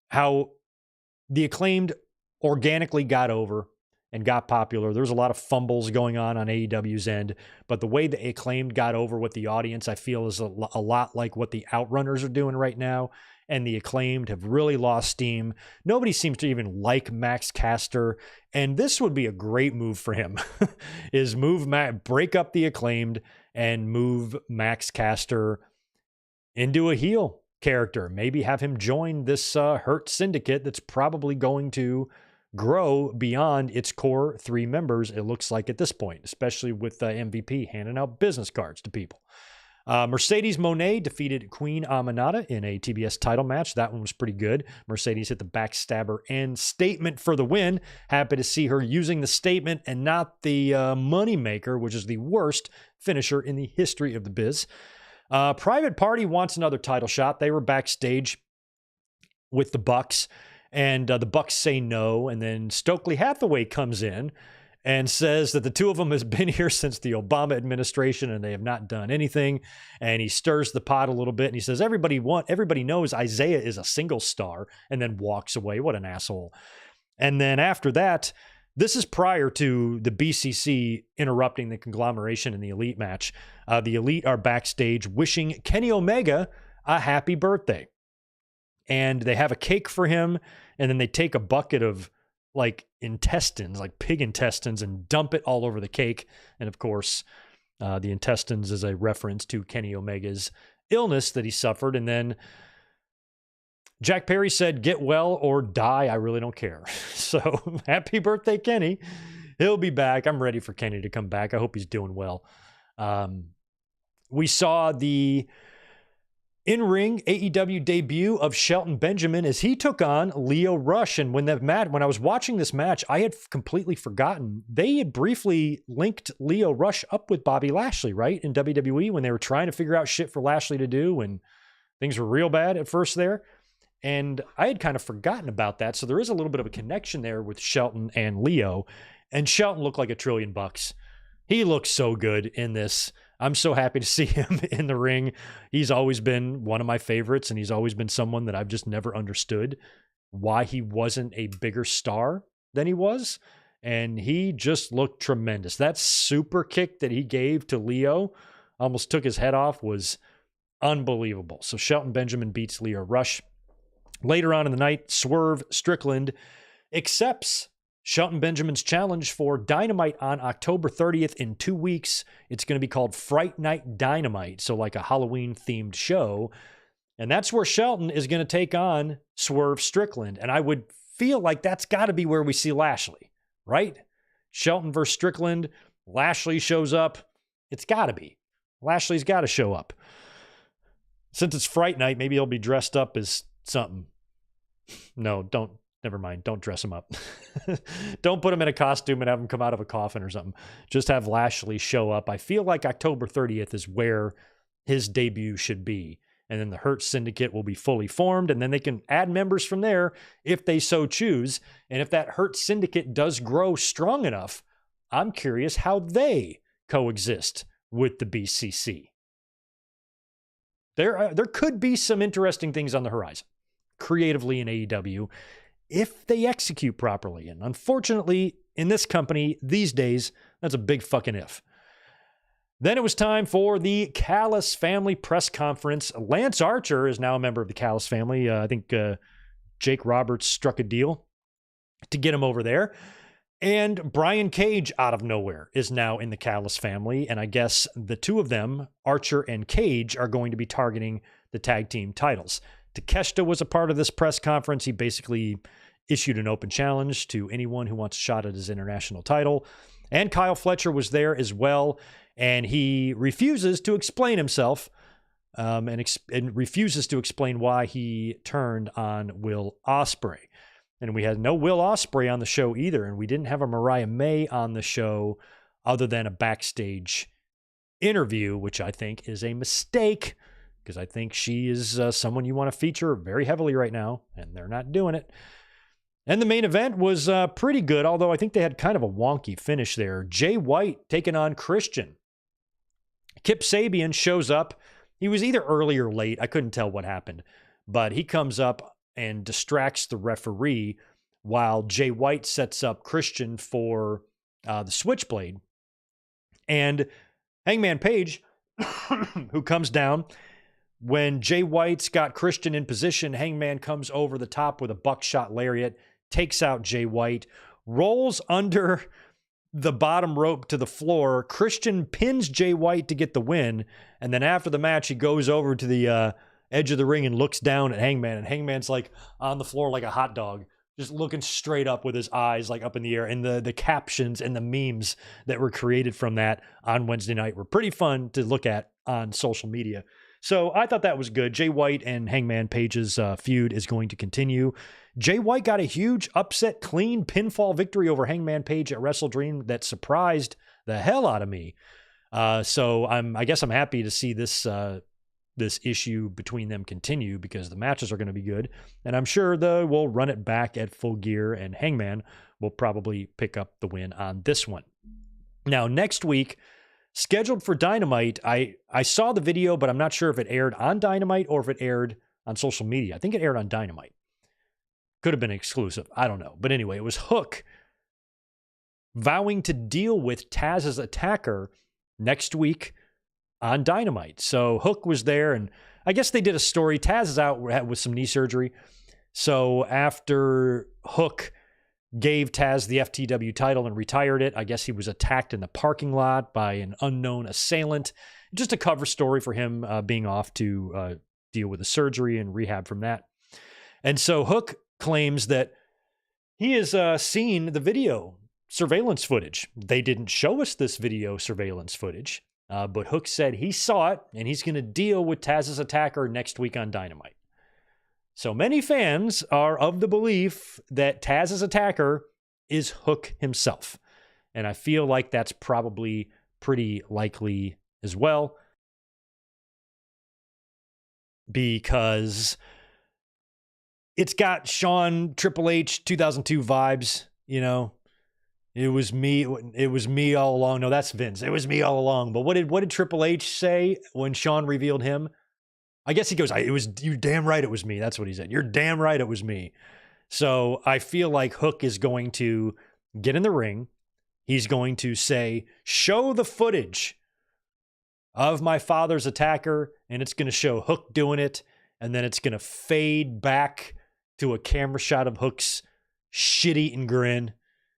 how the Acclaimed organically got over and got popular. There's a lot of fumbles going on AEW's end, but the way the Acclaimed got over with the audience, I feel is a lot like what the Outrunners are doing right now. And the Acclaimed have really lost steam. Nobody seems to even like Max Caster. And this would be a great move for him, is break up the Acclaimed and move Max Caster into a heel character. Maybe have him join this Hurt Syndicate that's probably going to grow beyond its core 3 members, it looks like at this point, especially with MVP handing out business cards to people. Mercedes Moné defeated Queen Aminata in a TBS title match. That one was pretty good. Mercedes hit the backstabber and statement for the win. Happy to see her using the statement and not the moneymaker, which is the worst finisher in the history of the biz. Private Party wants another title shot. They were backstage with the Bucks, and the Bucks say no, and then Stokely Hathaway comes in and says that the two of them has been here since the Obama administration and they have not done anything. And he stirs the pot a little bit and he says, everybody knows Isaiah is a single star, and then walks away. What an asshole. And then after that, this is prior to the BCC interrupting the conglomeration in the Elite match. The Elite are backstage wishing Kenny Omega a happy birthday. And they have a cake for him, and then they take a bucket of like intestines, like pig intestines, and dump it all over the cake. And of course, the intestines is a reference to Kenny Omega's illness that he suffered. And then Jack Perry said, get well or die. I really don't care. So happy birthday, Kenny. He'll be back. I'm ready for Kenny to come back. I hope he's doing well. We saw the in-ring AEW debut of Shelton Benjamin as he took on Lio Rush. And when I was watching this match, I had completely forgotten. They had briefly linked Lio Rush up with Bobby Lashley, right? In WWE when they were trying to figure out shit for Lashley to do and things were real bad at first there. And I had kind of forgotten about that. So there is a little bit of a connection there with Shelton and Lio. And Shelton looked like $1 trillion. He looks so good in this. I'm so happy to see him in the ring. He's always been one of my favorites, and he's always been someone that I've just never understood why he wasn't a bigger star than he was. And he just looked tremendous. That super kick that he gave to Lio, almost took his head off, was unbelievable. So Shelton Benjamin beats Lio Rush. Later on in the night, Swerve Strickland accepts Shelton Benjamin's challenge for Dynamite on October 30th in 2 weeks. It's going to be called Fright Night Dynamite, so like a Halloween-themed show. And that's where Shelton is going to take on Swerve Strickland. And I would feel like that's got to be where we see Lashley, right? Shelton versus Strickland. Lashley shows up. It's got to be. Lashley's got to show up. Since it's Fright Night, maybe he'll be dressed up as something. No, don't. Never mind. Don't dress him up. Don't put him in a costume and have him come out of a coffin or something. Just have Lashley show up. I feel like October 30th is where his debut should be. And then the Hurt Syndicate will be fully formed, and then they can add members from there if they so choose. And if that Hurt Syndicate does grow strong enough, I'm curious how they coexist with the BCC. There could be some interesting things on the horizon, creatively in AEW, if they execute properly. And unfortunately, in this company these days, that's a big fucking if. Then it was time for the Callis family press conference. Lance Archer is now a member of the Callis family. I think Jake Roberts struck a deal to get him over there. And Brian Cage, out of nowhere, is now in the Callis family. And I guess the two of them, Archer and Cage, are going to be targeting the tag team titles. Takeshita was a part of this press conference. He basically issued an open challenge to anyone who wants a shot at his international title. And Kyle Fletcher was there as well. And he refuses to explain himself and refuses to explain why he turned on Will Ospreay. And we had no Will Ospreay on the show either. And we didn't have a Mariah May on the show other than a backstage interview, which I think is a mistake, because I think she is someone you want to feature very heavily right now, and they're not doing it. And the main event was pretty good, although I think they had kind of a wonky finish there. Jay White taking on Christian. Kip Sabian shows up. He was either early or late. I couldn't tell what happened. But he comes up and distracts the referee while Jay White sets up Christian for the Switchblade. And Hangman Page, who comes down, when Jay White's got Christian in position, Hangman comes over the top with a buckshot lariat, takes out Jay White, rolls under the bottom rope to the floor. Christian pins Jay White to get the win. And then after the match, he goes over to the edge of the ring and looks down at Hangman. And Hangman's like on the floor like a hot dog, just looking straight up with his eyes like up in the air. And the captions and the memes that were created from that on Wednesday night were pretty fun to look at on social media. So I thought that was good. Jay White and Hangman Page's feud is going to continue. Jay White got a huge upset, clean pinfall victory over Hangman Page at Wrestle Dream that surprised the hell out of me. So I guess I'm happy to see this issue between them continue because the matches are going to be good. And I'm sure we'll run it back at Full Gear, and Hangman will probably pick up the win on this one. Now, next week, scheduled for Dynamite, I saw the video, but I'm not sure if it aired on Dynamite or if it aired on social media. I think it aired on Dynamite. Could have been exclusive. I don't know. But anyway, it was Hook vowing to deal with Taz's attacker next week on Dynamite. So Hook was there, and I guess they did a story. Taz is out with some knee surgery. So after Hook gave Taz the FTW title and retired it, I guess he was attacked in the parking lot by an unknown assailant. Just a cover story for him being off to deal with the surgery and rehab from that. And so Hook claims that he has seen the video surveillance footage. They didn't show us this video surveillance footage, but Hook said he saw it, and he's going to deal with Taz's attacker next week on Dynamite. So many fans are of the belief that Taz's attacker is Hook himself. And I feel like that's probably pretty likely as well, because it's got Shawn Triple H 2002 vibes, you know. It was me all along. No, that's Vince. It was me all along. But what did Triple H say when Shawn revealed him? I guess he goes, you're damn right it was me. That's what he said. You're damn right it was me. So I feel like Hook is going to get in the ring. He's going to say, show the footage of my father's attacker, and it's going to show Hook doing it, and then it's going to fade back to a camera shot of Hook's shit-eating grin.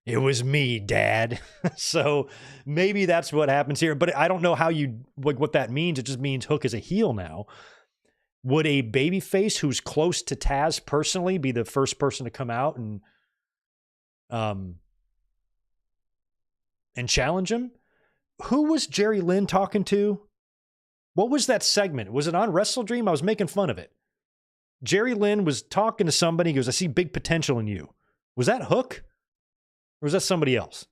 It was me, Dad. So maybe that's what happens here, but I don't know what that means. It just means Hook is a heel now. Would a babyface who's close to Taz personally be the first person to come out and challenge him? Who was Jerry Lynn talking to? What was that segment? Was it on Wrestle Dream? I was making fun of it. Jerry Lynn was talking to somebody. He goes, I see big potential in you. Was that Hook? Or was that somebody else?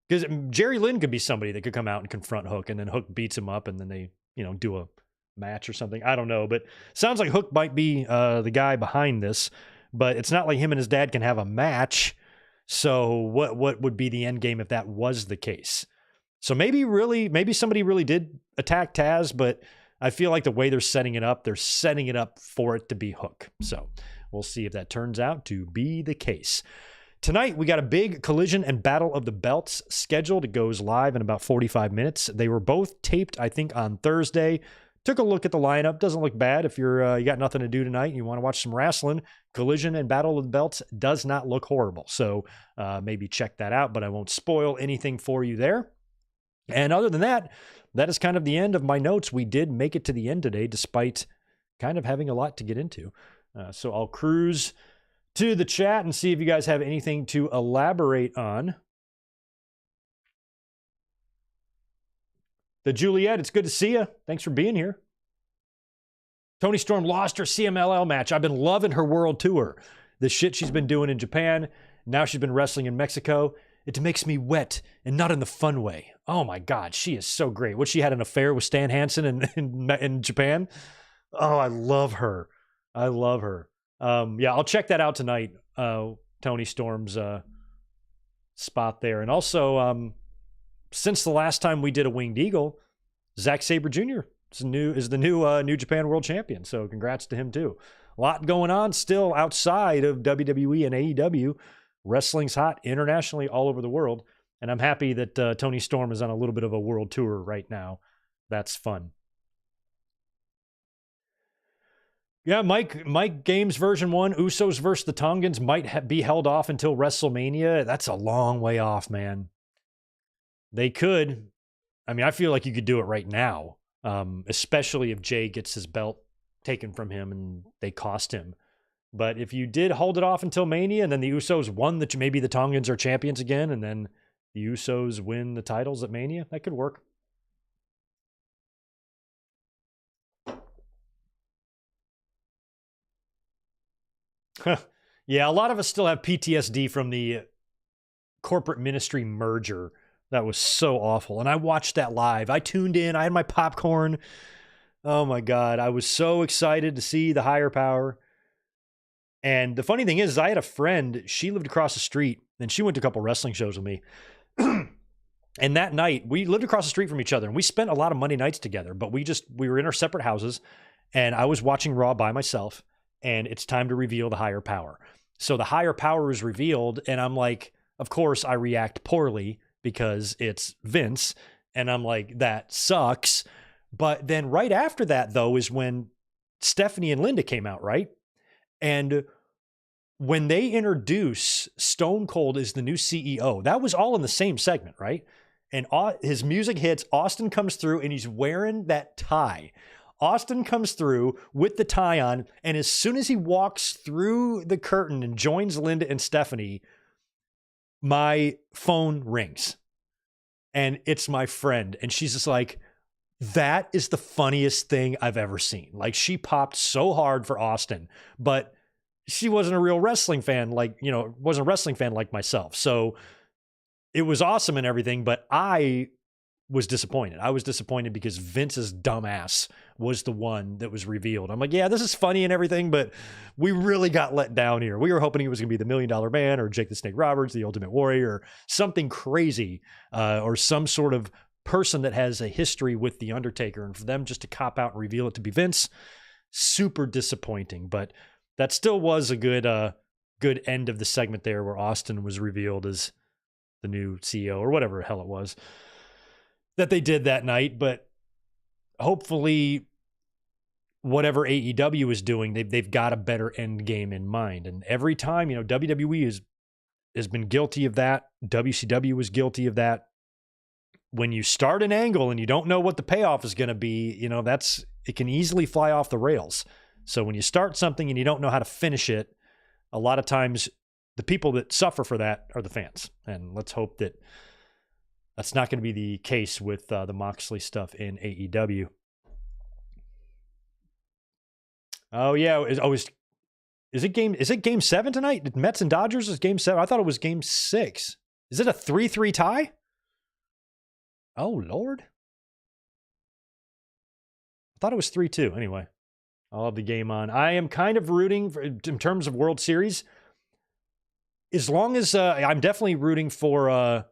Because Jerry Lynn could be somebody that could come out and confront Hook, and then Hook beats him up, and then they, do a match or something. I don't know, but sounds like Hook might be the guy behind this, but it's not like him and his dad can have a match. So what would be the end game if that was the case? So maybe somebody really did attack Taz, but I feel like the way they're setting it up for it to be Hook. So we'll see if that turns out to be the case. Tonight, we got a big Collision and Battle of the Belts scheduled. It goes live in about 45 minutes. They were both taped, I think, on Thursday. Took a look at the lineup. Doesn't look bad. If you got nothing to do tonight and you want to watch some wrestling, Collision and Battle of the Belts does not look horrible. So maybe check that out, but I won't spoil anything for you there. And other than that, that is kind of the end of my notes. We did make it to the end today, despite kind of having a lot to get into. So I'll cruise to the chat and see if you guys have anything to elaborate on. The Juliet, it's good to see you. Thanks for being here. Toni Storm lost her CMLL match. I've been loving her world tour. The shit she's been doing in Japan. Now she's been wrestling in Mexico. It makes me wet, and not in the fun way. Oh my God, she is so great. What, she had an affair with Stan Hansen in Japan? Oh, I love her. I love her. Yeah, I'll check that out tonight. Toni Storm's spot there. And also, since the last time we did a Winged Eagle, Zack Sabre Jr. is the new New Japan World Champion. So congrats to him too. A lot going on still outside of WWE and AEW. Wrestling's hot internationally all over the world. And I'm happy that Toni Storm is on a little bit of a world tour right now. That's fun. Yeah, Mike Games version 1, Usos versus the Tongans might be held off until WrestleMania. That's a long way off, man. They could. I mean, I feel like you could do it right now, especially if Jay gets his belt taken from him and they cost him. But if you did hold it off until Mania and then the Usos won, that maybe the Tongans are champions again, and then the Usos win the titles at Mania, that could work. Yeah, a lot of us still have PTSD from the corporate ministry merger. That was so awful. And I watched that live. I tuned in. I had my popcorn. Oh my God. I was so excited to see the higher power. And the funny thing is I had a friend, she lived across the street, and she went to a couple wrestling shows with me. And that night, we lived across the street from each other, and we spent a lot of Monday nights together, but we were in our separate houses, and I was watching Raw by myself, and it's time to reveal the higher power. So the higher power is revealed, and I'm like, of course, I react poorly because it's Vince, and I'm like, that sucks. But then right after that, though, is when Stephanie and Linda came out, right? And when they introduce Stone Cold as the new CEO, that was all in the same segment, right? And his music hits, Austin comes through, and he's wearing that tie. Austin comes through with the tie on, and as soon as he walks through the curtain and joins Linda and Stephanie, my phone rings. And it's my friend, and she's just like, that is the funniest thing I've ever seen. Like, she popped so hard for Austin, but she wasn't a real wrestling fan, wasn't a wrestling fan like myself. So it was awesome and everything, but I was disappointed. I was disappointed because Vince's dumbass was the one that was revealed. I'm like, yeah, this is funny and everything, but we really got let down here. We were hoping he was going to be the $1 Million Man or Jake the Snake Roberts, the Ultimate Warrior, something crazy, or some sort of person that has a history with The Undertaker. And for them just to cop out and reveal it to be Vince, super disappointing. But that still was a good end of the segment there where Austin was revealed as the new CEO or whatever the hell it was that they did that night. But hopefully whatever AEW is doing, they've got a better end game in mind. And every time, WWE has been guilty of that. WCW was guilty of that. When you start an angle and you don't know what the payoff is going to be, it can easily fly off the rails. So when you start something and you don't know how to finish it, a lot of times the people that suffer for that are the fans. And let's hope that that's not going to be the case with the Moxley stuff in AEW. Oh yeah, is it game 7 tonight? Mets and Dodgers is game 7. I thought it was game 6. Is it a 3-3 tie? Oh Lord. I thought it was 3-2. Anyway, I'll have the game on. I am kind of rooting for, in terms of World Series, as long as I'm definitely rooting for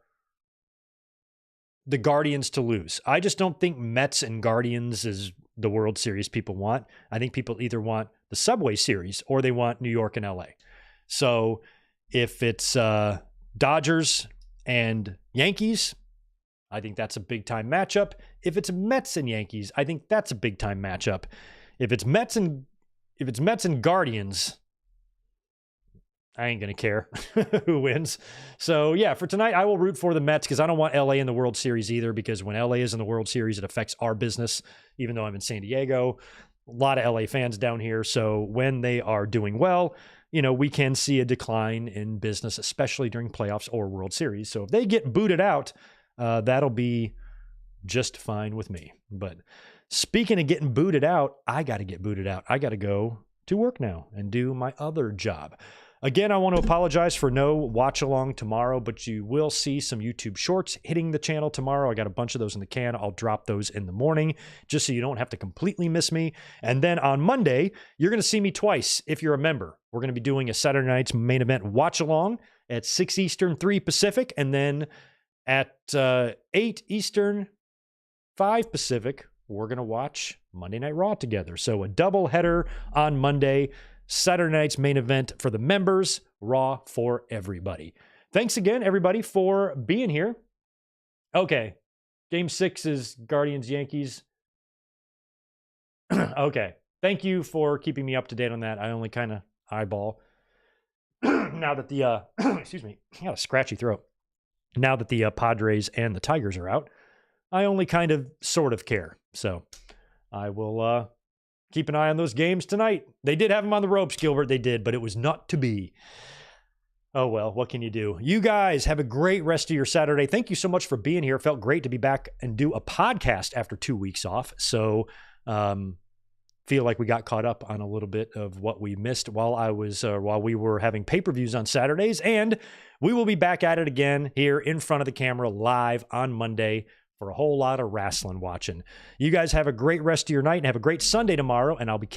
the Guardians to lose. I just don't think Mets and Guardians is the World Series people want. I think people either want the Subway Series or they want New York and LA. So if it's Dodgers and Yankees, I think that's a big time matchup. If it's Mets and Yankees, I think that's a big time matchup. If it's Mets and Guardians, I ain't going to care who wins. So yeah, for tonight, I will root for the Mets because I don't want LA in the World Series either, because when LA is in the World Series, it affects our business, even though I'm in San Diego. A lot of LA fans down here. So when they are doing well, we can see a decline in business, especially during playoffs or World Series. So if they get booted out, that'll be just fine with me. But speaking of getting booted out, I got to get booted out. I got to go to work now and do my other job. Again, I want to apologize for no watch along tomorrow, but you will see some YouTube shorts hitting the channel tomorrow. I got a bunch of those in the can. I'll drop those in the morning just so you don't have to completely miss me. And then on Monday, you're going to see me twice if you're a member. We're going to be doing a Saturday night's main event watch along at 6 Eastern, 3 Pacific, and then at 8 Eastern, 5 Pacific, we're going to watch Monday Night Raw together. So a double header on Monday. Saturday night's main event for the members, Raw for everybody. Thanks again, everybody, for being here. Okay. Game 6 is Guardians-Yankees. Okay. Thank you for keeping me up to date on that. I only kind of eyeball. Now that the, excuse me, I got a scratchy throat. Now that the Padres and the Tigers are out, I only kind of sort of care. So I will keep an eye on those games tonight. They did have them on the ropes, Gilbert. They did, but it was not to be. Oh, well, what can you do? You guys have a great rest of your Saturday. Thank you so much for being here. It felt great to be back and do a podcast after 2 weeks off. So feel like we got caught up on a little bit of what we missed while we were having pay-per-views on Saturdays. And we will be back at it again here in front of the camera live on Monday for a whole lot of wrestling watching. You guys have a great rest of your night and have a great Sunday tomorrow, and I'll be